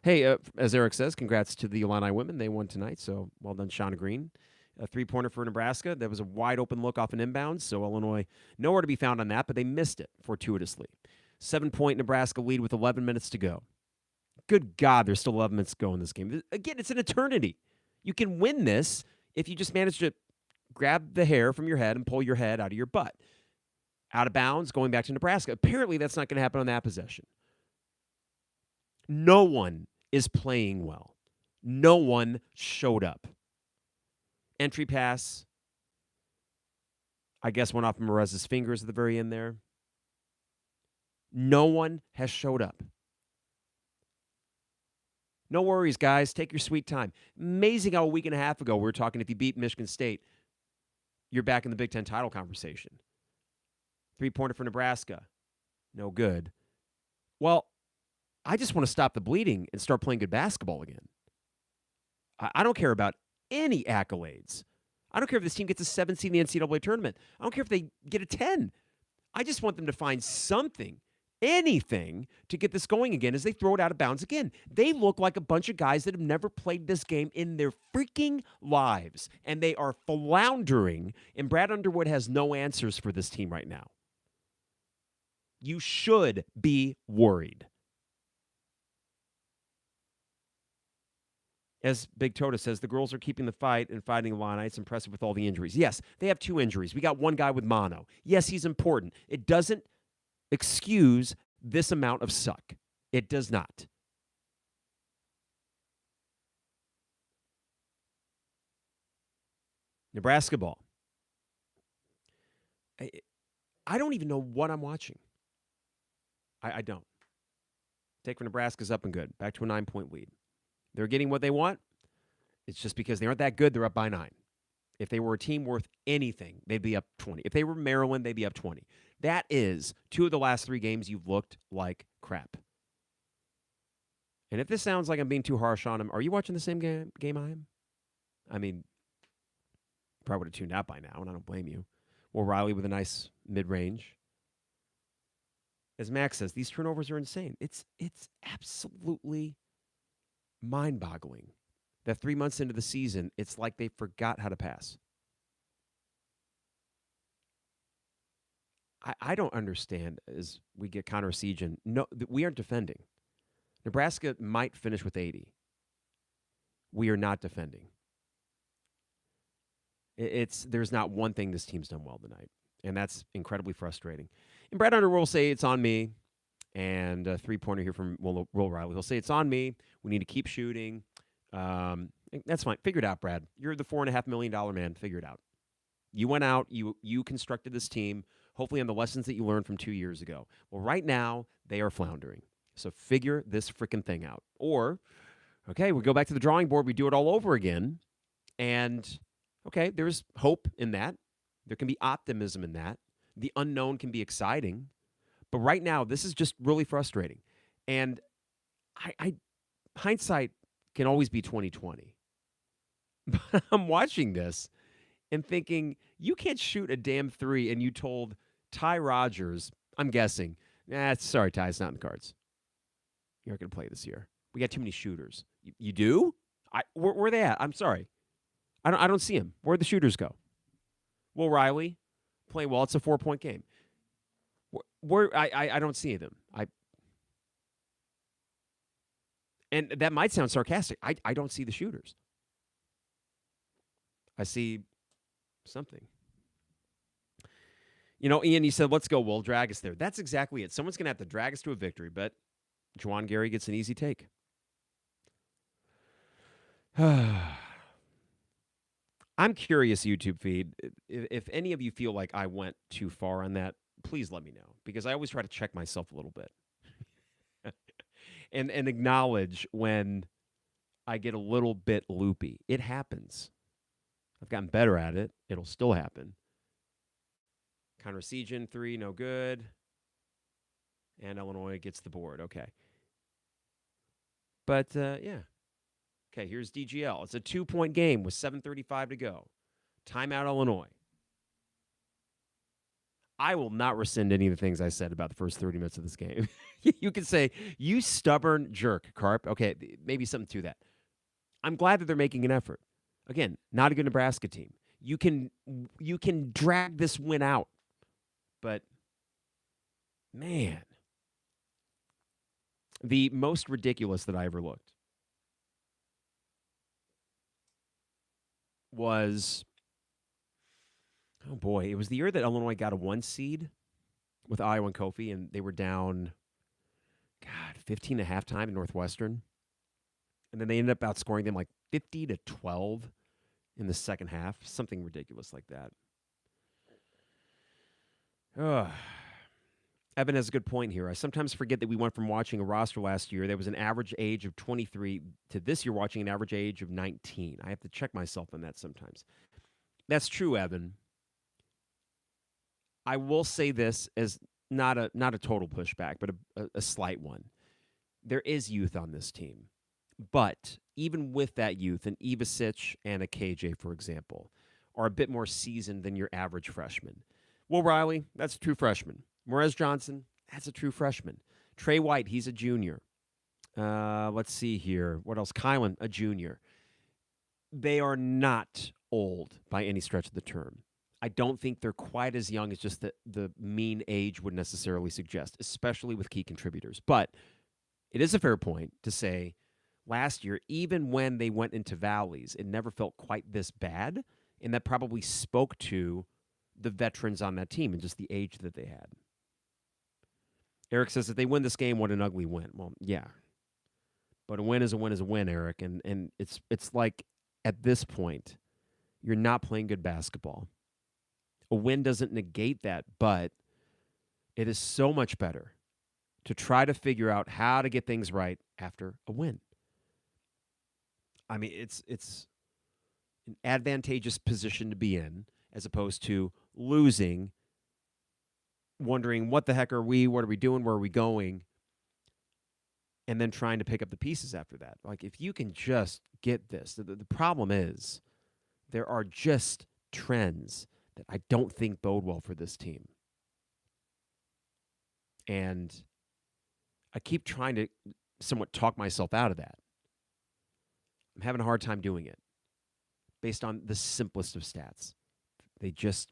Hey, as Eric says, congrats to the Illini women. They won tonight, so well done, Shauna Green. A three-pointer for Nebraska. That was a wide-open look off an inbound, so Illinois nowhere to be found on that, but they missed it fortuitously. 7-point Nebraska lead with 11 minutes to go. Good God, there's still 11 minutes to go in this game. Again, it's an eternity. You can win this if you just manage to grab the hair from your head and pull your head out of your butt. Out of bounds, going back to Nebraska. Apparently, that's not going to happen on that possession. No one is playing well. No one showed up. Entry pass, I guess, went off Morez's fingers at the very end there. No one has showed up. No worries, guys. Take your sweet time. Amazing how a week and a half ago we were talking if you beat Michigan State, you're back in the Big Ten title conversation. Three-pointer for Nebraska. No good. Well, I just want to stop the bleeding and start playing good basketball again. I don't care about any accolades. I don't care if this team gets a 7 seed in the NCAA tournament. I don't care if they get a 10. I just want them to find something, anything, to get this going again as they throw it out of bounds again. They look like a bunch of guys that have never played this game in their freaking lives, and they are floundering, and Brad Underwood has no answers for this team right now. You should be worried. As Big Toda says, the girls are keeping the fight and fighting Illini. It's impressive with all the injuries. Yes, they have 2 injuries. We got one guy with mono. Yes, he's important. It doesn't excuse this amount of suck. It does not. Nebraska ball. I don't even know what I'm watching. I don't. Take for Nebraska's up and good. Back to a 9-point lead. They're getting what they want. It's just because they aren't that good, they're up by 9. If they were a team worth anything, they'd be up 20. If they were Maryland, they'd be up 20. That is 2 of the last 3 games you've looked like crap. And if this sounds like I'm being too harsh on him, are you watching the same game I am? I mean, probably would have tuned out by now, and I don't blame you. Will Riley with a nice mid-range. As Max says, these turnovers are insane. It's absolutely mind-boggling that 3 months into the season, it's like they forgot how to pass. I don't understand as we get counter siege, and no, we aren't defending. Nebraska might finish with 80. We are not defending. There's not one thing this team's done well tonight, and that's incredibly frustrating. And Brad Underwood will say it's on me, and a 3-pointer here from Will Riley. He'll say it's on me. We need to keep shooting. That's fine. Figure it out, Brad. You're the $4.5 million man. Figure it out. You went out. You constructed this team, hopefully on the lessons that you learned from 2 years ago. Well, right now, they are floundering. So figure this freaking thing out. Or, okay, we go back to the drawing board. We do it all over again. And, okay, there's hope in that. There can be optimism in that. The unknown can be exciting. But right now, this is just really frustrating. And hindsight can always be 20/20. But I'm watching this and thinking, you can't shoot a damn 3, and you told Ty Rodgers, I'm guessing, sorry, Ty, it's not in the cards. You're not going to play this year. We got too many shooters. You do? Where are they at? I'm sorry. I don't see them. Where'd the shooters go? Will Riley play well? It's a 4-point game. I don't see them. And that might sound sarcastic. I don't see the shooters. I see something. You know, Ian, you said, let's go, Will. Drag us there. That's exactly it. Someone's going to have to drag us to a victory, but Juwan Gary gets an easy take. I'm curious, YouTube feed, if any of you feel like I went too far on that, please let me know, because I always try to check myself a little bit and acknowledge when I get a little bit loopy. It happens. I've gotten better at it. It'll still happen. Counter siege in 3, no good. And Illinois gets the board. Okay. But, yeah. Okay, here's DGL. It's a 2-point game with 7:35 to go. Timeout, Illinois. I will not rescind any of the things I said about the first 30 minutes of this game. You can say, you stubborn jerk, Carp. Okay, maybe something to that. I'm glad that they're making an effort. Again, not a good Nebraska team. You can drag this win out. But, man, the most ridiculous that I ever looked was, oh boy, it was the year that Illinois got a 1 seed with Iowa and Kofi, and they were down, 15 at halftime in Northwestern. And then they ended up outscoring them like 50-12 in the second half, something ridiculous like that. Evan has a good point here. I sometimes forget that we went from watching a roster last year that was an average age of 23 to this year watching an average age of 19. I have to check myself on that sometimes. That's true, Evan. I will say this as not a total pushback, but a slight one. There is youth on this team. But even with that youth, an Ivasic and a KJ, for example, are a bit more seasoned than your average freshman. Will Riley, that's a true freshman. Morez Johnson, that's a true freshman. Trey White, he's a junior. Let's see here. What else? Kylan, a junior. They are not old by any stretch of the term. I don't think they're quite as young as just the mean age would necessarily suggest, especially with key contributors. But it is a fair point to say last year, even when they went into valleys, it never felt quite this bad, and that probably spoke to the veterans on that team and just the age that they had. Eric says, if they win this game, what an ugly win. Well, yeah. But a win is a win is a win, Eric. And it's like, at this point, you're not playing good basketball. A win doesn't negate that, but it is so much better to try to figure out how to get things right after a win. I mean, it's an advantageous position to be in, as opposed to losing, wondering what the heck are we, what are we doing, where are we going, and then trying to pick up the pieces after that. Like, if you can just get this, the problem is there are just trends that I don't think bode well for this team. And I keep trying to somewhat talk myself out of that. I'm having a hard time doing it based on the simplest of stats. They just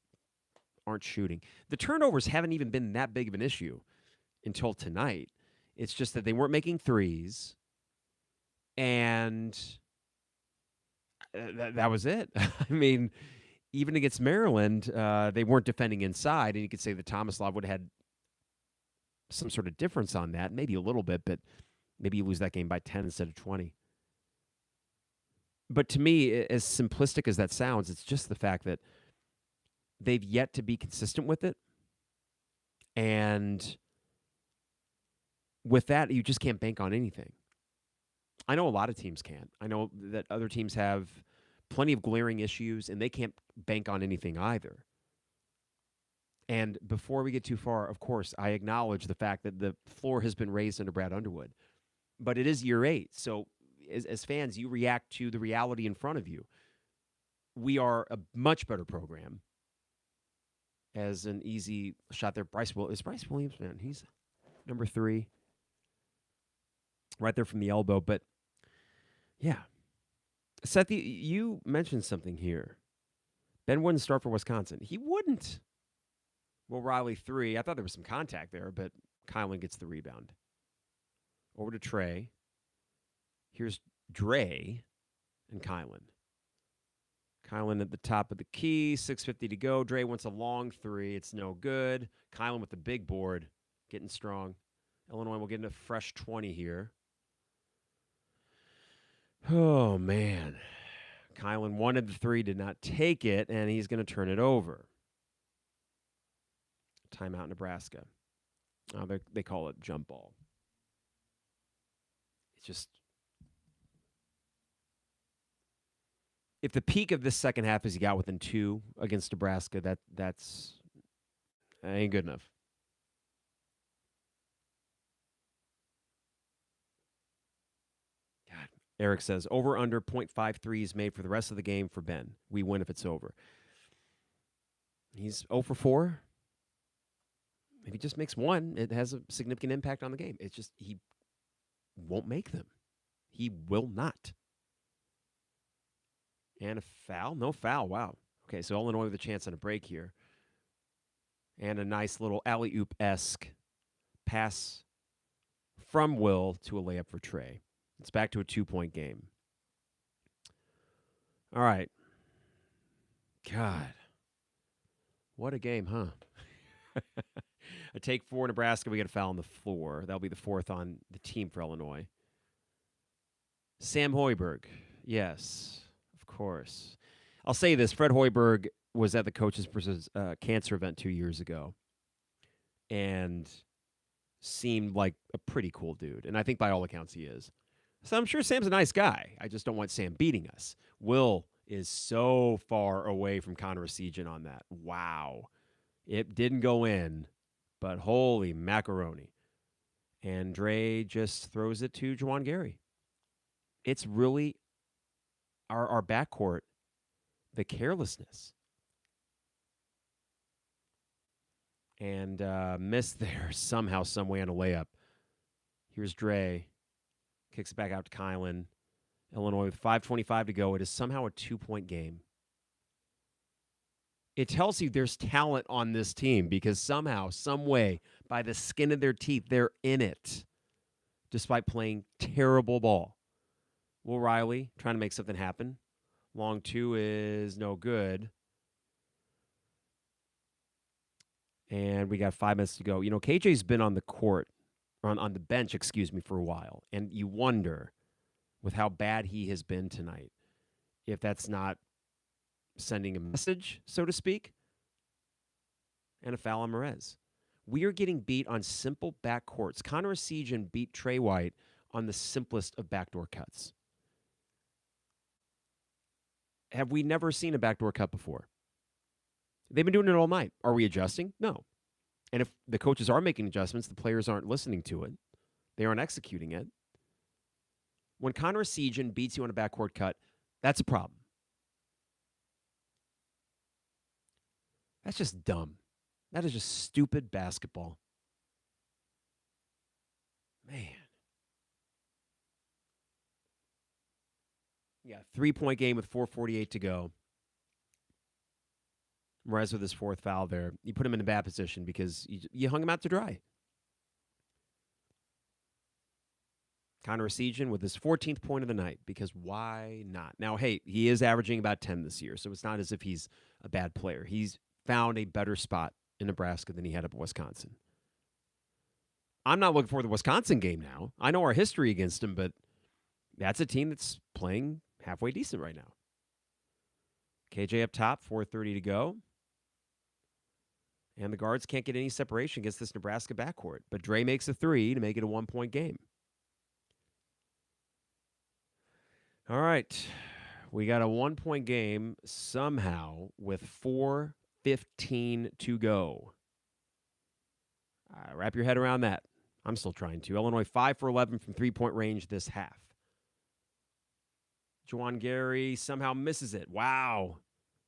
aren't shooting. The turnovers haven't even been that big of an issue until tonight. It's just that they weren't making threes, and that was it. I mean, even against Maryland, they weren't defending inside, and you could say that Tomislav would have had some sort of difference on that, maybe a little bit, but maybe you lose that game by 10 instead of 20. But to me, as simplistic as that sounds, it's just the fact that they've yet to be consistent with it. And with that, you just can't bank on anything. I know a lot of teams can't. I know that other teams have plenty of glaring issues, and they can't bank on anything either. And before we get too far, of course, I acknowledge the fact that the floor has been raised under Brad Underwood. But it is year 8, so as fans, you react to the reality in front of you. We are a much better program. As an easy shot there, Bryce Williams, man, he's number 3. Right there from the elbow. But, yeah. Seth, you mentioned something here. Ben wouldn't start for Wisconsin. He wouldn't. Will Riley 3. I thought there was some contact there, but Kylan gets the rebound. Over to Trey. Here's Dre and Kylan. Kylan at the top of the key, 6:50 to go. Dre wants a long 3. It's no good. Kylan with the big board, getting strong. Illinois will get into fresh 20 here. Oh, man. Kylan wanted the 3, did not take it, and he's going to turn it over. Timeout, Nebraska. They call it jump ball. It's just, if the peak of this second half is he got within 2 against Nebraska, that ain't good enough. God, Eric says, over under 0.5 threes made for the rest of the game for Ben. We win if it's over. He's 0 for 4. If he just makes 1, it has a significant impact on the game. It's just he won't make them. He will not. And a foul? No foul. Wow. Okay, so Illinois with a chance on a break here. And a nice little alley-oop-esque pass from Will to a layup for Trey. It's back to a 2-point game. All right. God. What a game, huh? A take 4 Nebraska. We get a foul on the floor. That'll be the 4th on the team for Illinois. Sam Hoiberg. Yes, of course. I'll say this. Fred Hoiberg was at the Coaches versus Cancer event 2 years ago and seemed like a pretty cool dude. And I think by all accounts he is. So I'm sure Sam's a nice guy. I just don't want Sam beating us. Will is so far away from Connor Esigian on that. Wow. It didn't go in, but holy macaroni. And Dre just throws it to Juwan Gary. It's really our backcourt, the carelessness. And missed there somehow, some way on a layup. Here's Dre. Kicks it back out to Kylan. Illinois with 5:25 to go. It is somehow a 2-point game. It tells you there's talent on this team because somehow, some way, by the skin of their teeth, they're in it, despite playing terrible ball. Will Riley trying to make something happen. Long 2 is no good. And we got 5 minutes to go. You know, KJ's been on the court, or on the bench, for a while. And you wonder, with how bad he has been tonight, if that's not sending a message, so to speak. And a foul on Merez. We are getting beat on simple backcourts. Connor Esigian beat Trey White on the simplest of backdoor cuts. have we never seen a backdoor cut before? They've been doing it all night. Are we adjusting? No. And if the coaches are making adjustments, the players aren't listening to it. They aren't executing it. When Connor Sejan beats you on a backcourt cut, that's a problem. That's just dumb. That is just stupid basketball. Man. Yeah, 3-point game with 4:48 to go. Mraz with his fourth foul there. You put him in a bad position because you hung him out to dry. Connor Sejan with his 14th point of the night, because why not? Now, hey, he is averaging about 10 this year, so it's not as if he's a bad player. He's found a better spot in Nebraska than he had up at Wisconsin. I'm not looking for the Wisconsin game now. I know our history against him, but that's a team that's playing halfway decent right now. KJ up top, 4:30 to go. And the guards can't get any separation against this Nebraska backcourt. But Dre makes a three to make it a 1-point game. All right. We got a 1-point game somehow with 4:15 to go. Wrap your head around that. I'm still trying to. Illinois 5 for 11 from 3-point range this half. Juwan Gary somehow misses it. Wow.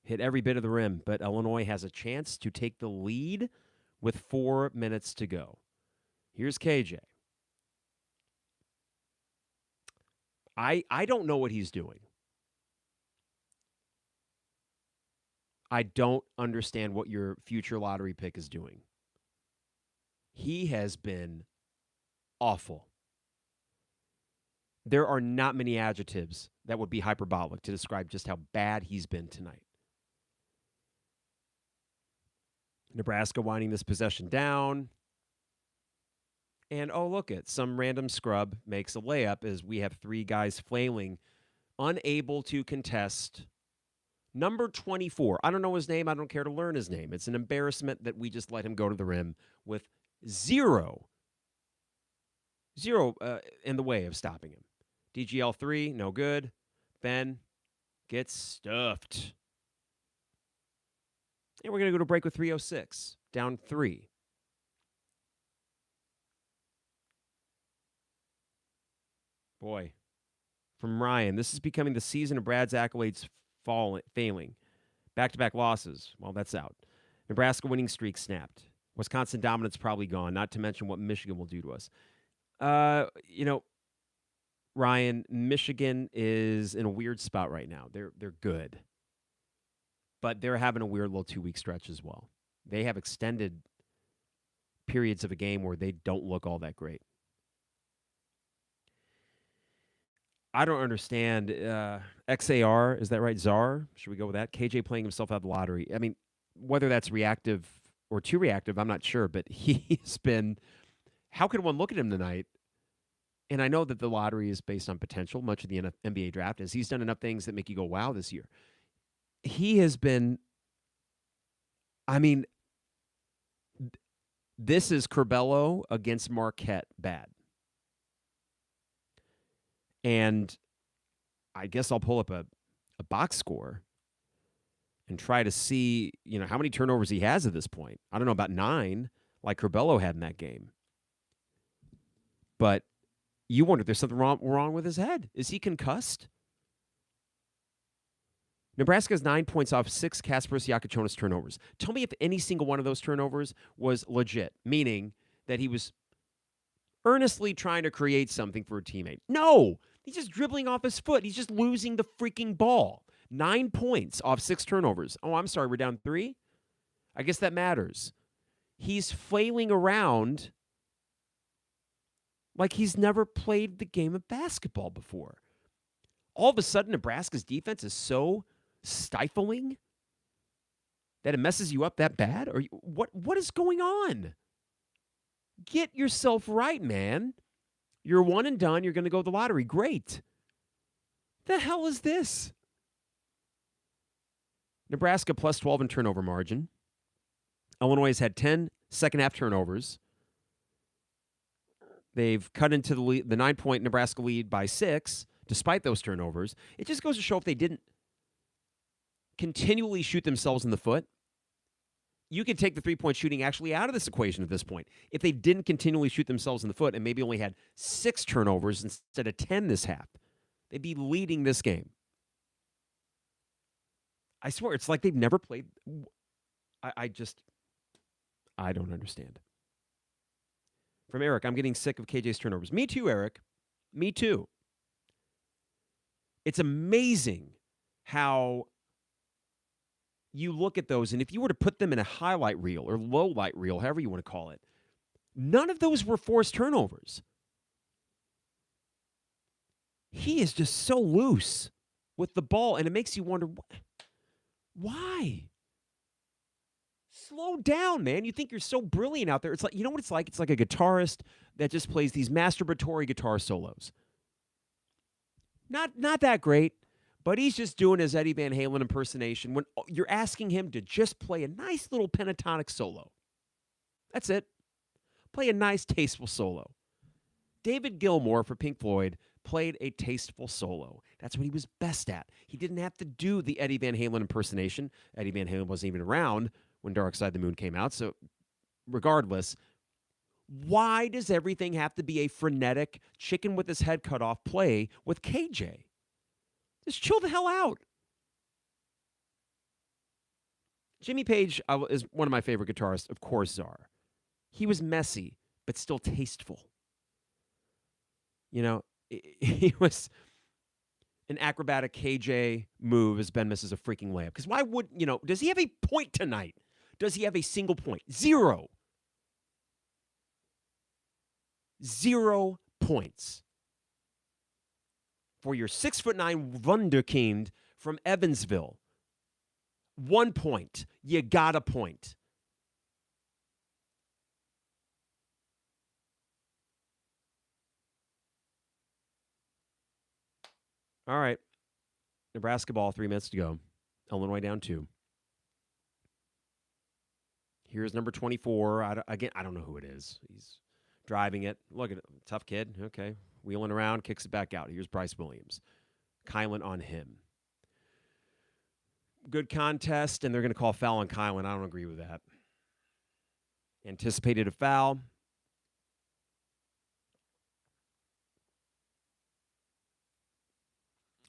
Hit every bit of the rim, but Illinois has a chance to take the lead with 4 minutes to go. Here's KJ. I don't know what he's doing. I don't understand what your future lottery pick is doing. He has been awful. There are not many adjectives that would be hyperbolic to describe just how bad he's been tonight. Nebraska winding this possession down. And, oh, look it. Some random scrub makes a layup as we have 3 guys flailing, unable to contest. Number 24. I don't know his name. I don't care to learn his name. It's an embarrassment that we just let him go to the rim with zero in the way of stopping him. DGL 3, no good. Ben gets stuffed. And we're going to go to break with 3:06, down 3. Boy, from Ryan, this is becoming the season of Brad's accolades failing. Back-to-back losses. Well, that's out. Nebraska winning streak snapped. Wisconsin dominance probably gone, not to mention what Michigan will do to us. Ryan, Michigan is in a weird spot right now. They're good. But they're having a weird little 2-week stretch as well. They have extended periods of a game where they don't look all that great. I don't understand. XAR, is that right? Czar? Should we go with that? KJ playing himself out of the lottery. I mean, whether that's reactive or too reactive, I'm not sure. But he's been... How can one look at him tonight? And I know that the lottery is based on potential, much of the NBA draft is. He's done enough things that make you go, wow, this year. He has been... I mean, this is Curbelo against Marquette bad. And I guess I'll pull up a box score and try to see, how many turnovers he has at this point. I don't know, about 9, like Curbelo had in that game. But you wonder if there's something wrong with his head. Is he concussed? Nebraska has 9 points off 6 Kasparis Yakuchonis turnovers. Tell me if any single one of those turnovers was legit, meaning that he was earnestly trying to create something for a teammate. No! He's just dribbling off his foot. He's just losing the freaking ball. 9 points off 6 turnovers. Oh, I'm sorry, we're down 3? I guess that matters. He's flailing around like he's never played the game of basketball before. All of a sudden, Nebraska's defense is so stifling that it messes you up that bad? Or what is going on? Get yourself right, man. You're one and done. You're going to go to the lottery. Great. The hell is this? Nebraska plus 12 in turnover margin. Illinois has had 10 second-half turnovers. They've cut into the 9-point Nebraska lead by 6, despite those turnovers. It just goes to show if they didn't continually shoot themselves in the foot, you could take the three-point shooting actually out of this equation at this point. If they didn't continually shoot themselves in the foot and maybe only had 6 turnovers instead of 10 this half, they'd be leading this game. I swear, it's like they've never played. I don't understand. From Eric, I'm getting sick of KJ's turnovers. Me too, Eric. Me too. It's amazing how you look at those, and if you were to put them in a highlight reel or low light reel, however you want to call it, none of those were forced turnovers. He is just so loose with the ball, and it makes you wonder, why? Slow down, man. You think you're so brilliant out there. It's like, you know what it's like? It's like a guitarist that just plays these masturbatory guitar solos. Not that great, but he's just doing his Eddie Van Halen impersonation when you're asking him to just play a nice little pentatonic solo. That's it. Play a nice, tasteful solo. David Gilmour for Pink Floyd played a tasteful solo. That's what he was best at. He didn't have to do the Eddie Van Halen impersonation. Eddie Van Halen wasn't even around when Dark Side of the Moon came out. So regardless, why does everything have to be a frenetic, chicken with his head cut off play with KJ? Just chill the hell out. Jimmy Page is one of my favorite guitarists, of course, Czar. He was messy, but still tasteful. You know, he was an acrobatic KJ move as Ben misses a freaking layup. Because why would, does he have a point tonight? Does he have a single point? 0. 0 points. For your 6'9" wunderkind from Evansville. 1 point. You got a point. All right. Nebraska ball, 3 minutes to go. Illinois down 2. Here's number 24. I don't know who it is. He's driving it. Look at it. Tough kid. Okay. Wheeling around, kicks it back out. Here's Bryce Williams. Kylan on him. Good contest, and they're going to call foul on Kylan. I don't agree with that. Anticipated a foul.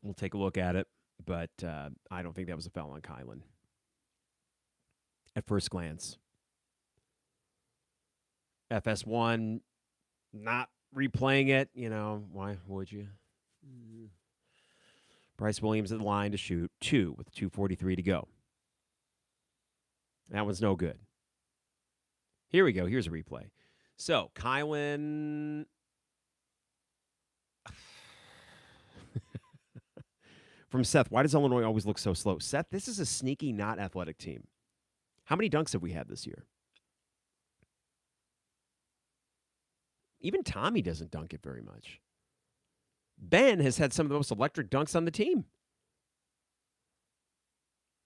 We'll take a look at it, but I don't think that was a foul on Kylan at first glance. FS1, not replaying it, why would you? Bryce Williams at the line to shoot 2 with 2:43 to go. That one's no good. Here we go. Here's a replay. So, Kylan... From Seth, why does Illinois always look so slow? Seth, this is a sneaky, not athletic team. How many dunks have we had this year? Even Tommy doesn't dunk it very much. Ben has had some of the most electric dunks on the team.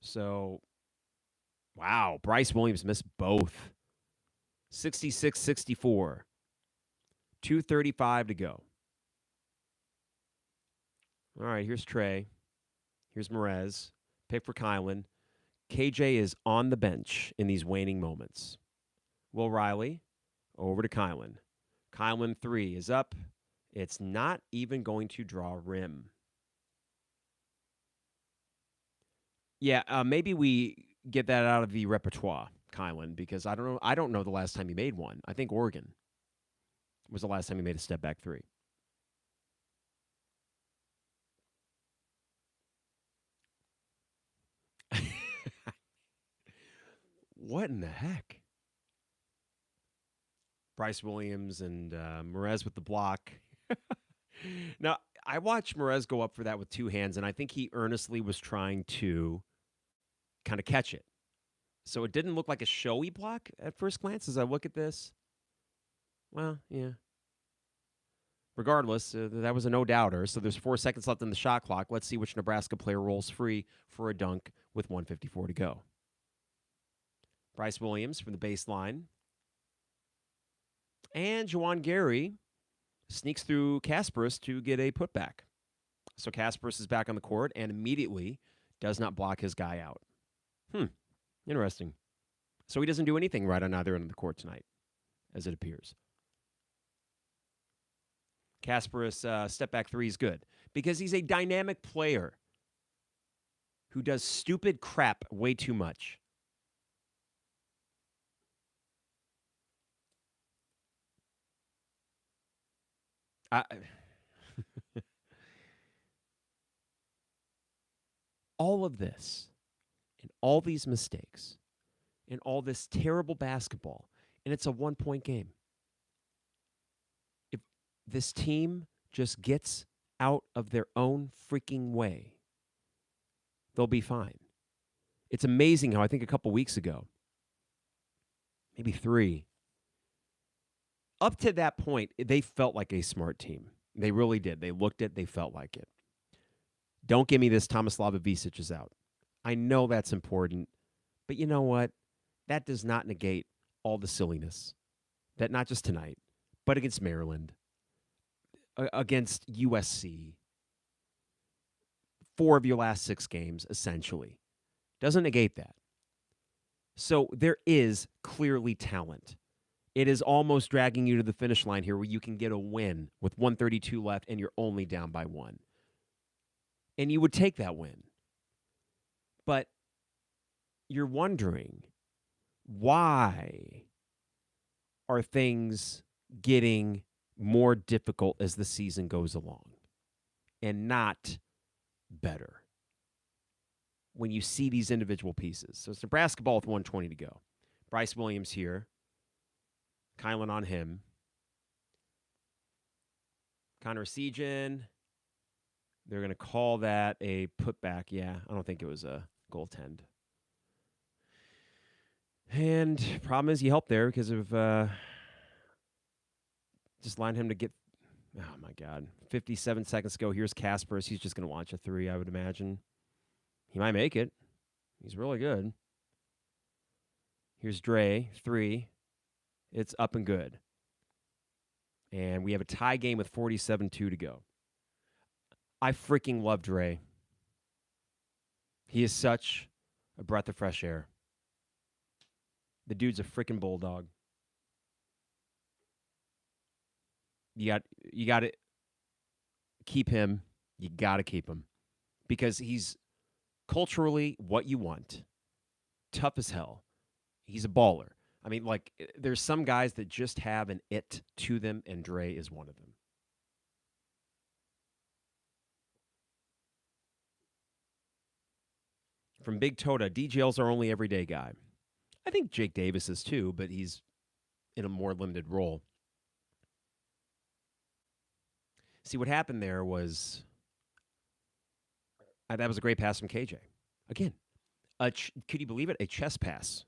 So, wow, Bryce Williams missed both. 66-64. 2:35 to go. All right, here's Trey. Here's Merez. Pick for Kylan. KJ is on the bench in these waning moments. Will Riley over to Kylan. Kylan 3 is up. It's not even going to draw rim. Yeah, maybe we get that out of the repertoire, Kylan, because I don't know the last time he made one. I think Oregon was the last time he made a step back 3. What in the heck? Bryce Williams and Merez with the block. Now, I watched Merez go up for that with 2 hands, and I think he earnestly was trying to kind of catch it. So it didn't look like a showy block at first glance as I look at this. Well, yeah. Regardless, that was a no-doubter. So there's 4 seconds left in the shot clock. Let's see which Nebraska player rolls free for a dunk with 1:54 to go. Bryce Williams from the baseline. And Juwan Gary sneaks through Kasparis to get a putback. So Kasparis is back on the court and immediately does not block his guy out. Interesting. So he doesn't do anything right on either end of the court tonight, as it appears. Kasparis step back three is good because he's a dynamic player who does stupid crap way too much. All of this and all these mistakes and all this terrible basketball, and it's a 1-point game. If this team just gets out of their own freaking way, they'll be fine. It's amazing how I think a couple weeks ago, maybe 3, up to that point, they felt like a smart team. They really did. They looked at it. They felt like it. Don't give me this Tomislav Ivicic is out. I know that's important, but you know what? That does not negate all the silliness. That not just tonight, but against Maryland, against USC, 4 of your last 6 games, essentially. Doesn't negate that. So there is clearly talent. It is almost dragging you to the finish line here where you can get a win with 132 left and you're only down by 1. And you would take that win. But you're wondering, why are things getting more difficult as the season goes along and not better when you see these individual pieces? So it's Nebraska ball with 1:20 to go. Bryce Williams here. Kylan on him. Connor Sejan. They're going to call that a putback. Yeah, I don't think it was a goaltend. And problem is, he helped there because of just allowing him to get. Oh my God! 57 seconds ago. Here's Kasparis. He's just going to launch a 3. I would imagine he might make it. He's really good. Here's Dre 3. It's up and good. And we have a tie game with 47-2 to go. I freaking love Dre. He is such a breath of fresh air. The dude's a freaking bulldog. You got to keep him. You got to keep him because he's culturally what you want. Tough as hell. He's a baller. I mean, like, there's some guys that just have an it to them, and Dre is one of them. From Big Tota, DGL's our only everyday guy. I think Jake Davis is too, but he's in a more limited role. See, what happened there was that was a great pass from KJ. Again, could you believe it? A chest pass.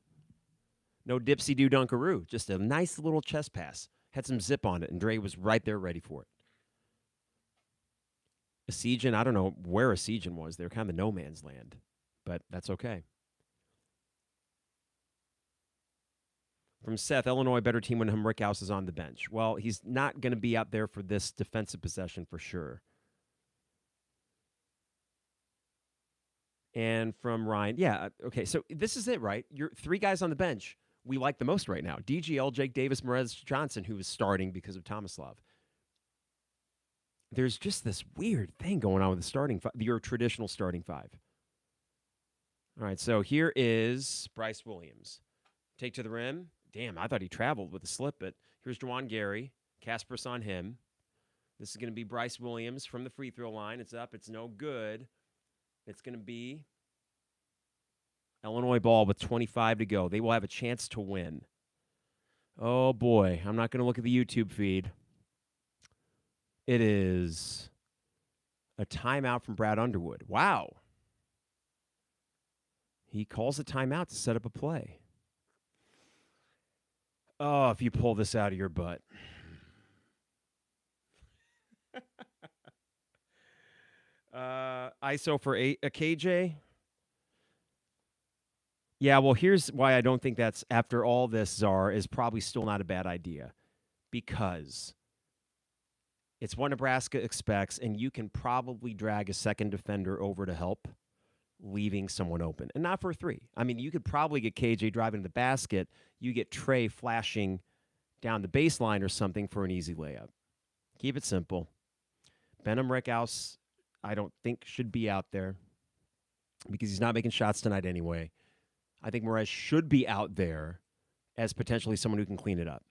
No dipsy-do dunkaroo. Just a nice little chest pass. Had some zip on it, and Dre was right there ready for it. Asijan, I don't know where Asijan was. They were kind of no man's land, but that's okay. From Seth, Illinois, better team when Rickhouse is on the bench. Well, he's not going to be out there for this defensive possession for sure. And from Ryan, yeah, okay, so this is it, right? You're 3 guys on the bench we like the most right now. DGL, Jake Davis, Merez Johnson, who is starting because of Tomislav. There's just this weird thing going on with the starting your traditional starting 5. All right, so here is Bryce Williams. Take to the rim. Damn, I thought he traveled with a slip, but here's Juwan Gary. Kasparis on him. This is going to be Bryce Williams from the free throw line. It's up. It's no good. It's going to be Illinois ball with 25 to go. They will have a chance to win. Oh, boy. I'm not going to look at the YouTube feed. It is a timeout from Brad Underwood. Wow. He calls a timeout to set up a play. Oh, if you pull this out of your butt. ISO for a KJ. Yeah, well, here's why I don't think that's, after all this, Czar, is probably still not a bad idea. Because it's what Nebraska expects, and you can probably drag a second defender over to help leaving someone open, and not for a three. I mean, you could probably get KJ driving to the basket. You get Trey flashing down the baseline or something for an easy layup. Keep it simple. Benham Rickhouse, I don't think should be out there because he's not making shots tonight anyway. I think Morez should be out there as potentially someone who can clean it up.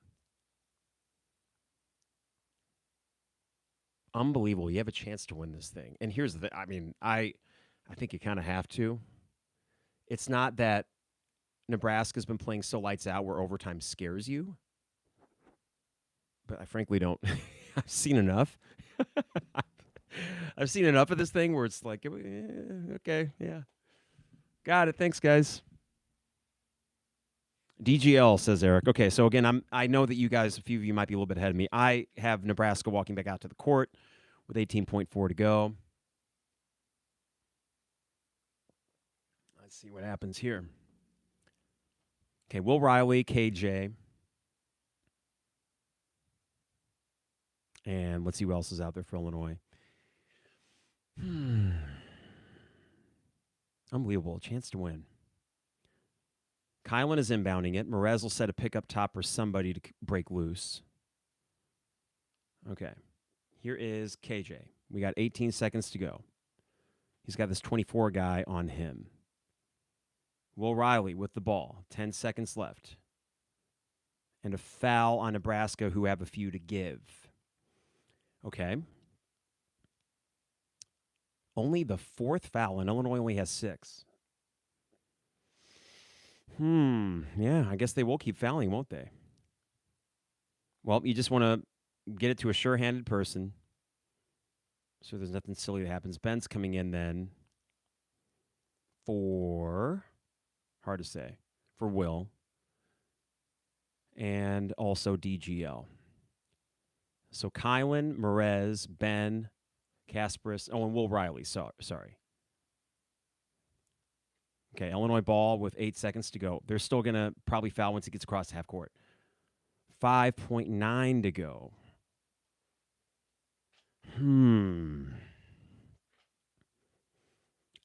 Unbelievable. You have a chance to win this thing. And here's the thing. I mean, I think you kind of have to. It's not that Nebraska's been playing so lights out where overtime scares you. But I frankly don't. I've seen enough. I've seen enough of this thing where it's like, okay, yeah. Got it. Thanks, guys. DGL, says Eric. Okay, so again, I know that you guys, a few of you might be a little bit ahead of me. I have Nebraska walking back out to the court with 18.4 to go. Let's see what happens here. Okay, Will Riley, KJ. And let's see what else is out there for Illinois. Unbelievable. A chance to win. Kylan is inbounding it. Morez will set a pick up top for somebody to break loose. Okay. Here is KJ. We got 18 seconds to go. He's got this 24 guy on him. Will Riley with the ball. 10 seconds left. And a foul on Nebraska, who have a few to give. Okay. Only the fourth foul, and Illinois only has 6. Yeah, I guess they will keep fouling, won't they? Well, you just want to get it to a sure-handed person so there's nothing silly that happens. Ben's coming in then for, hard to say, for Will. And also DGL. So Kylan, Morez, Ben, Kasparis, and Will Riley. Sorry. Okay, Illinois ball with 8 seconds to go. They're still going to probably foul once it gets across half court. 5.9 to go.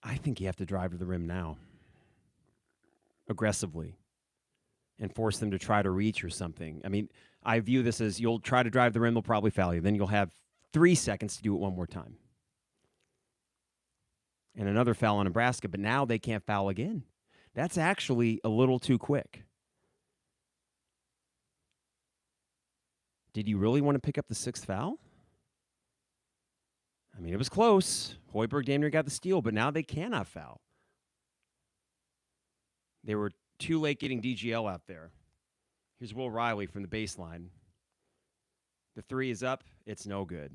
I think you have to drive to the rim now. Aggressively. And force them to try to reach or something. I mean, I view this as you'll try to drive the rim, they'll probably foul you. Then you'll have 3 seconds to do it one more time. And another foul on Nebraska, but now they can't foul again. That's actually a little too quick. Did you really want to pick up the 6th foul? I mean, it was close. Hoiberg damn near got the steal, but now they cannot foul. They were too late getting DGL out there. Here's Will Riley from the baseline. The 3 is up. It's no good.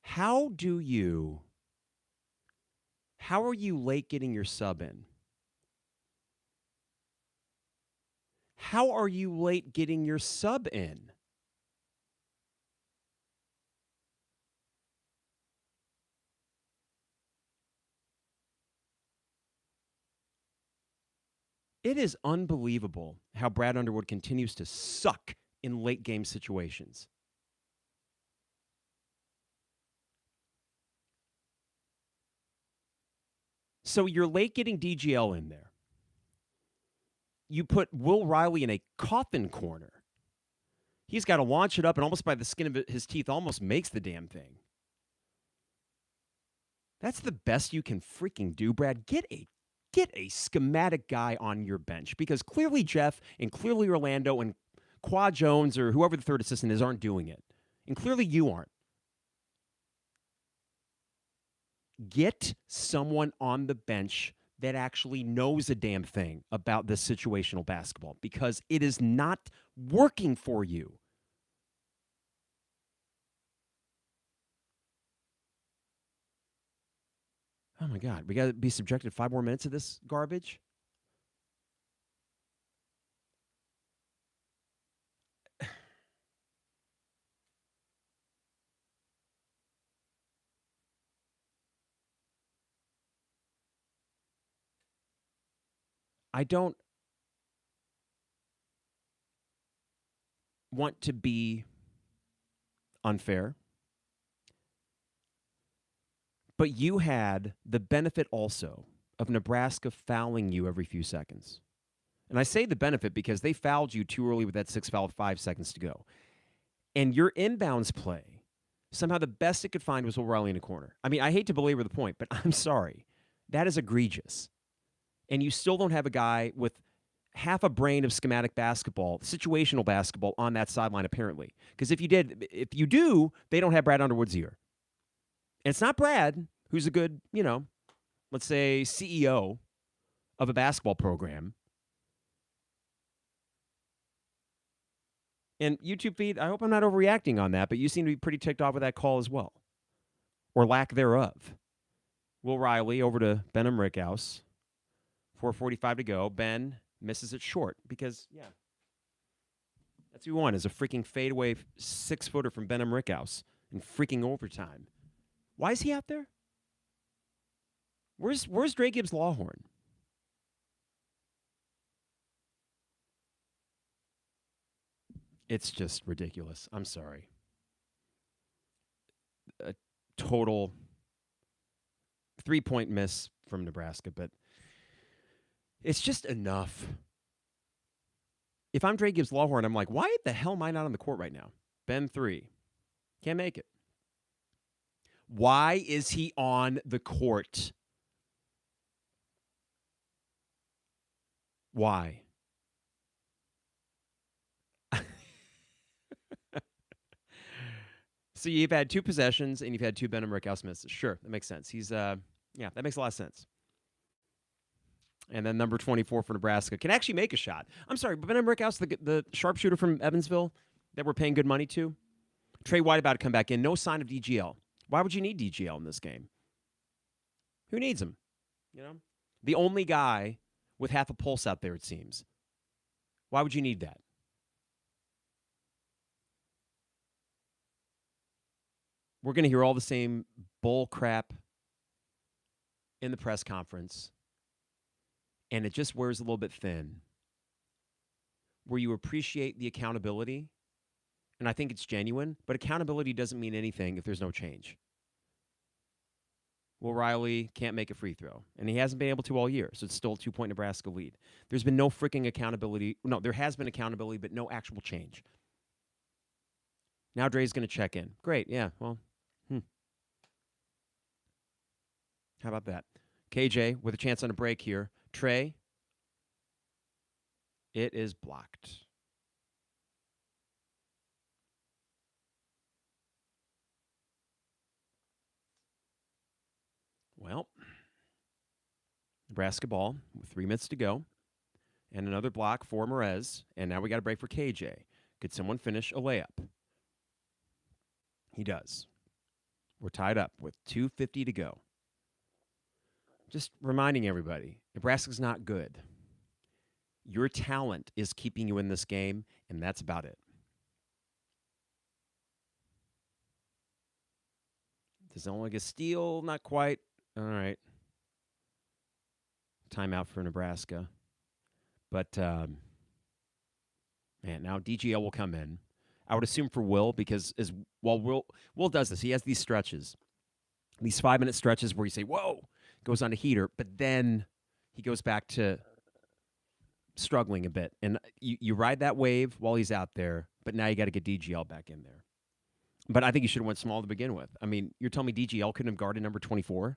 How are you late getting your sub in? How are you late getting your sub in? It is unbelievable how Brad Underwood continues to suck in late game situations. So you're late getting DGL in there. You put Will Riley in a coffin corner. He's got to launch it up and almost by the skin of his teeth almost makes the damn thing. That's the best you can freaking do, Brad. Get a schematic guy on your bench because clearly Jeff and clearly Orlando and Qua Jones or whoever the third assistant is aren't doing it. And clearly you aren't. Get someone on the bench that actually knows a damn thing about this situational basketball because it is not working for you. Oh, my God. We got to be subjected to 5 more minutes of this garbage? I don't want to be unfair, But you had the benefit also of Nebraska fouling you every few seconds. And I say the benefit because they fouled you too early with that 6 foul with 5 seconds to go. And your inbounds play, somehow the best it could find was Will Riley in a corner. I mean, I hate to belabor the point, but I'm sorry. That is egregious. And you still don't have a guy with half a brain of schematic basketball, situational basketball on that sideline, apparently. Because if you do, they don't have Brad Underwood's ear. And it's not Brad, who's a good, let's say CEO of a basketball program. And YouTube feed, I hope I'm not overreacting on that, but you seem to be pretty ticked off with that call as well. Or lack thereof. Will Riley over to Benham Rickhouse. 4:45 to go. Ben misses it short because, that's what we want is a freaking fadeaway 6-footer from Benham Rickhouse in freaking overtime. Why is he out there? Where's Dre Gibbs Lawhorn? It's just ridiculous. I'm sorry. A total 3-point miss from Nebraska, but it's just enough. If I'm Dre Gibbs Lawhorn, I'm like, why the hell am I not on the court right now? Ben 3. Can't make it. Why is he on the court? Why? So you've had 2 possessions and you've had 2 Benham Rickhouse misses. Sure, that makes sense. He's that makes a lot of sense. And then number 24 for Nebraska can actually make a shot. I'm sorry, but Benham Rickhouse, the sharpshooter from Evansville that we're paying good money to, Trey White about to come back in. No sign of DGL. Why would you need DGL in this game? Who needs him? The only guy with half a pulse out there, it seems. Why would you need that? We're going to hear all the same bull crap in the press conference, and it just wears a little bit thin. Where you appreciate the accountability, and I think it's genuine, but accountability doesn't mean anything if there's no change. Will Riley can't make a free throw, and he hasn't been able to all year, so it's still a 2-point Nebraska lead. There's been no freaking accountability. No, there has been accountability, but no actual change. Now Dre's going to check in. Great, yeah, well, how about that? KJ with a chance on a break here. Trey, it is blocked. Well, Nebraska ball with 3 minutes to go. And another block for Merez. And now we got a break for KJ. Could someone finish a layup? He does. We're tied up with 2:50 to go. Just reminding everybody, Nebraska's not good. Your talent is keeping you in this game, and that's about it. Does it only get a steal? Not quite. All right. Timeout for Nebraska. But, man, now DGL will come in. I would assume for Will, because Will does this. He has these stretches, these 5-minute stretches where you say, whoa, goes on a heater, but then he goes back to struggling a bit. And you ride that wave while he's out there, but now you got to get DGL back in there. But I think he should have went small to begin with. I mean, you're telling me DGL couldn't have guarded number 24?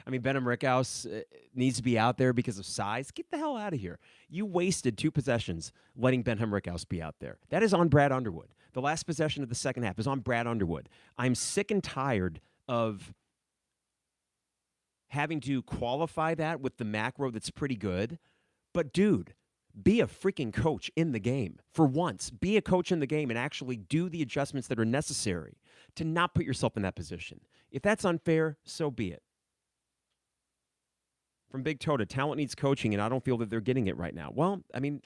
I mean, Benham Rickhouse needs to be out there because of size. Get the hell out of here. You wasted 2 possessions letting Benham Rickhouse be out there. That is on Brad Underwood. The last possession of the second half is on Brad Underwood. I'm sick and tired of having to qualify that with the macro that's pretty good. But, dude, be a freaking coach in the game. For once, be a coach in the game and actually do the adjustments that are necessary to not put yourself in that position. If that's unfair, so be it. From Big Tota, talent needs coaching, and I don't feel that they're getting it right now. Well, I mean,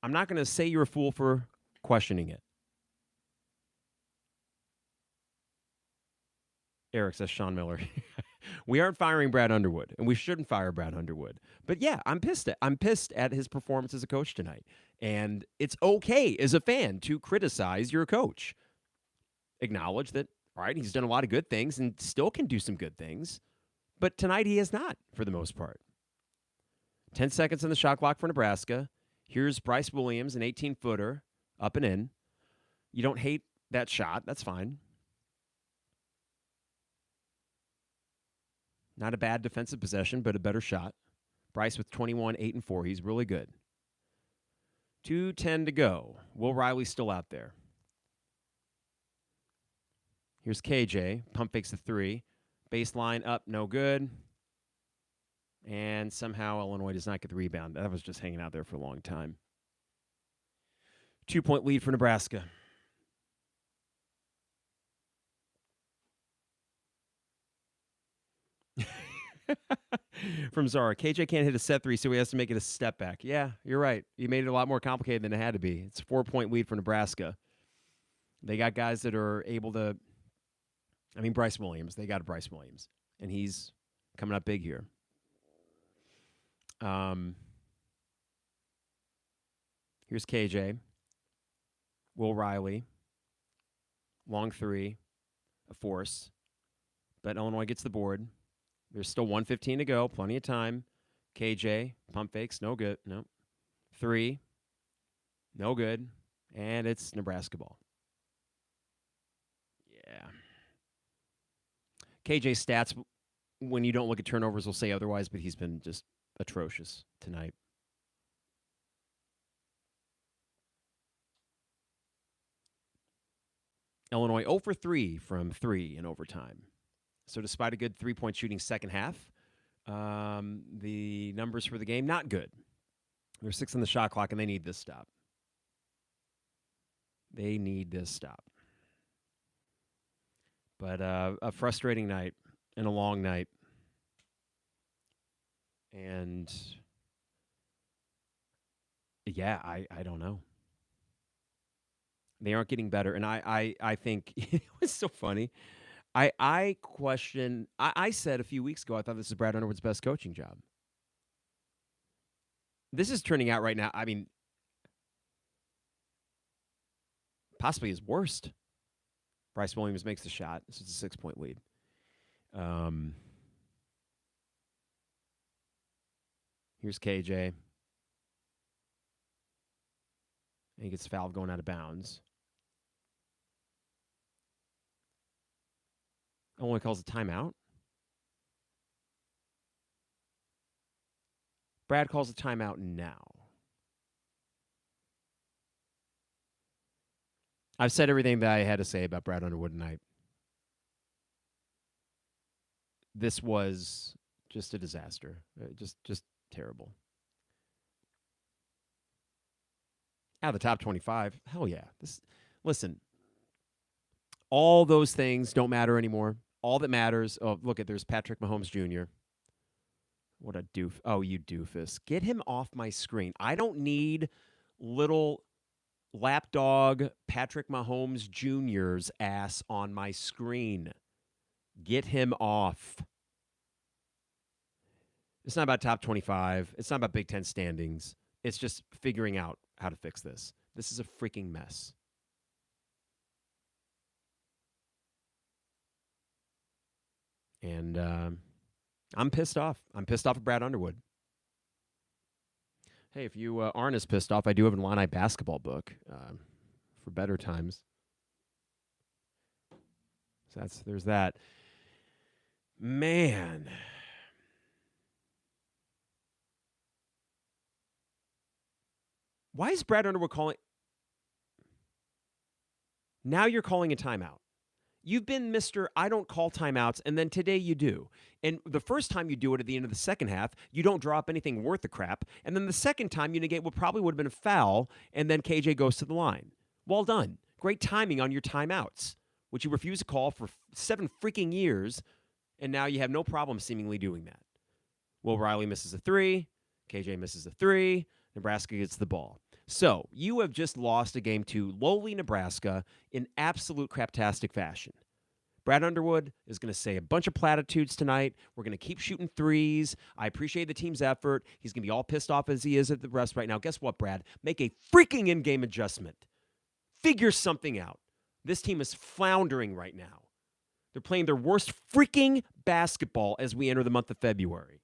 I'm not going to say you're a fool for questioning it. Eric says Sean Miller. We aren't firing Brad Underwood, and we shouldn't fire Brad Underwood. But yeah, I'm pissed at his performance as a coach tonight. And it's okay as a fan to criticize your coach. Acknowledge that All right, he's done a lot of good things and still can do some good things. But tonight he has not, for the most part. 10 seconds on the shot clock for Nebraska. Here's Bryce Williams, an 18-footer, up and in. You don't hate that shot. That's fine. Not a bad defensive possession, but a better shot. Bryce with 21, 8, and 4. He's really good. 2:10 to go. Will Riley's still out there. Here's KJ. Pump fakes the 3. Baseline up, no good. And somehow Illinois does not get the rebound. That was just hanging out there for a long time. 2-point lead for Nebraska. From Zara, KJ can't hit a set 3, so he has to make it a step back. Yeah, you're right. You made it a lot more complicated than it had to be. It's a 4-point lead for Nebraska. They got guys that are able to, Bryce Williams. They got a Bryce Williams, and he's coming up big here. Here's KJ. Will Riley. Long 3. A force. But Illinois gets the board. There's still 1:15 to go. Plenty of time. KJ. Pump fakes. No good. No. 3. No good. And it's Nebraska ball. Yeah. KJ's stats, when you don't look at turnovers, will say otherwise, but he's been just atrocious tonight. Illinois 0 for 3 from 3 in overtime. So despite a good 3-point shooting second half, the numbers for the game, not good. They're 6 on the shot clock, and they need this stop. They need this stop. But a frustrating night and a long night. And, yeah, I don't know. They aren't getting better. And I think it was so funny. I said a few weeks ago, I thought this is Brad Underwood's best coaching job. This is turning out right now, possibly his worst. Bryce Williams makes the shot. This is a 6-point lead. Here's KJ. And he gets fouled going out of bounds. Only calls a timeout. Brad calls a timeout now. I've said everything that I had to say about Brad Underwood tonight. This was just a disaster. Just terrible. Out of the top 25, hell yeah. Listen, all those things don't matter anymore. All that matters, there's Patrick Mahomes Jr. What a doof. Oh, you doofus. Get him off my screen. I don't need little lapdog Patrick Mahomes Jr.'s ass on my screen. Get him off. It's not about top 25. It's not about Big Ten standings. It's just figuring out how to fix this. This is a freaking mess. And I'm pissed off. I'm pissed off at Brad Underwood. Hey, if you aren't as pissed off, I do have an Illini basketball book for better times. So there's that. Man. Why is Brad Underwood calling? Now you're calling a timeout. You've been Mr. I don't call timeouts, and then today you do. And the first time you do it at the end of the second half, you don't draw up anything worth a crap. And then the second time you negate what probably would have been a foul, and then KJ goes to the line. Well done. Great timing on your timeouts, which you refuse to call for 7 freaking years, and now you have no problem seemingly doing that. Will Riley misses a 3. KJ misses a 3. Nebraska gets the ball. So you have just lost a game to lowly Nebraska in absolute craptastic fashion. Brad Underwood is going to say a bunch of platitudes tonight. We're going to keep shooting threes. I appreciate the team's effort. He's going to be all pissed off as he is at the rest right now. Guess what, Brad? Make a freaking in-game adjustment. Figure something out. This team is floundering right now. They're playing their worst freaking basketball as we enter the month of February.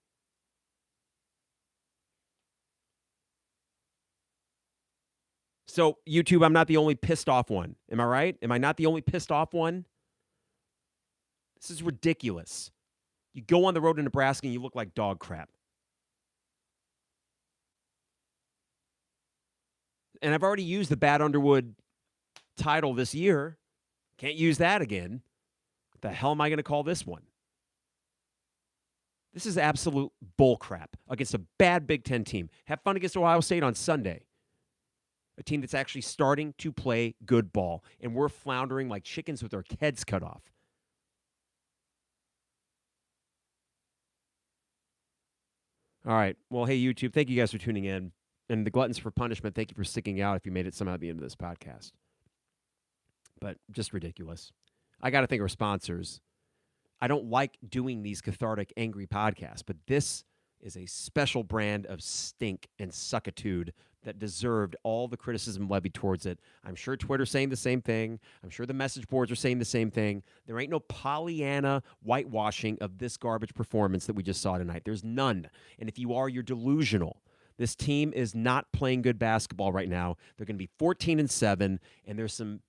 So, YouTube, I'm not the only pissed off one. Am I right? Am I not the only pissed off one? This is ridiculous. You go on the road to Nebraska and you look like dog crap. And I've already used the Brad Underwood title this year. Can't use that again. What the hell am I going to call this one? This is absolute bullcrap against a bad Big Ten team. Have fun against Ohio State on Sunday. A team that's actually starting to play good ball. And we're floundering like chickens with our heads cut off. All right. Well, hey, YouTube, thank you guys for tuning in. And the Gluttons for Punishment, thank you for sticking out if you made it somehow at the end of this podcast. But just ridiculous. I got to thank our sponsors. I don't like doing these cathartic, angry podcasts, but this is a special brand of stink and suckitude that deserved all the criticism levied towards it. I'm sure Twitter's saying the same thing. I'm sure the message boards are saying the same thing. There ain't no Pollyanna whitewashing of this garbage performance that we just saw tonight. There's none. And if you are, you're delusional. This team is not playing good basketball right now. They're going to be 14-7, and there's some...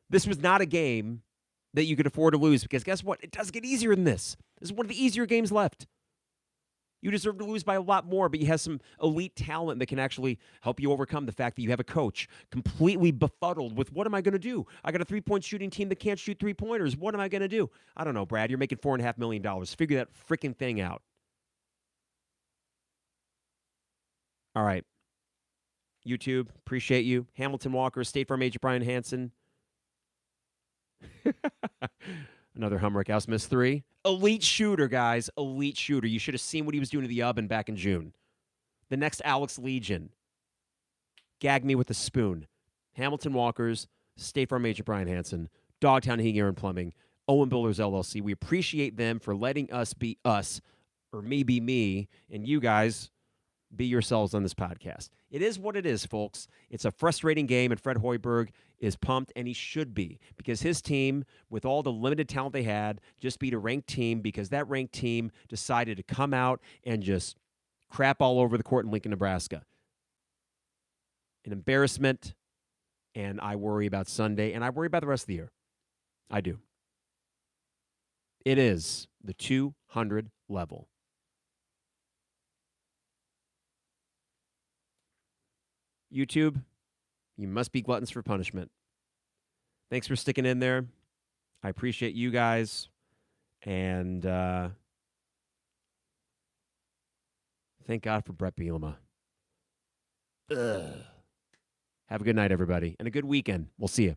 This was not a game that you could afford to lose because guess what? It does get easier than this. This is one of the easier games left. You deserve to lose by a lot more, but you have some elite talent that can actually help you overcome the fact that you have a coach completely befuddled with what am I going to do? I got a three-point shooting team that can't shoot three-pointers. What am I going to do? I don't know, Brad. You're making $4.5 million. Figure that freaking thing out. All right. YouTube, appreciate you. Hamilton Walker, State Farm agent Brian Hansen. Another Humrick House miss 3. Elite shooter, guys. Elite shooter. You should have seen what he was doing to the oven back in June. The next Alex Legion. Gag me with a spoon. Hamilton Walkers, State Farm agent Brian Hansen, Dogtown Heating, Air and Plumbing, Owen Builders LLC. We appreciate them for letting us be us, or me be me, and you guys be yourselves on this podcast. It is what it is, folks. It's a frustrating game, and Fred Hoiberg is pumped, and he should be, because his team, with all the limited talent they had, just beat a ranked team because that ranked team decided to come out and just crap all over the court in Lincoln, Nebraska. An embarrassment, and I worry about Sunday, and I worry about the rest of the year. I do. It is the 200 level. YouTube, you must be gluttons for punishment. Thanks for sticking in there. I appreciate you guys. And thank God for Brett Bielema. Have a good night, everybody, and a good weekend. We'll see you.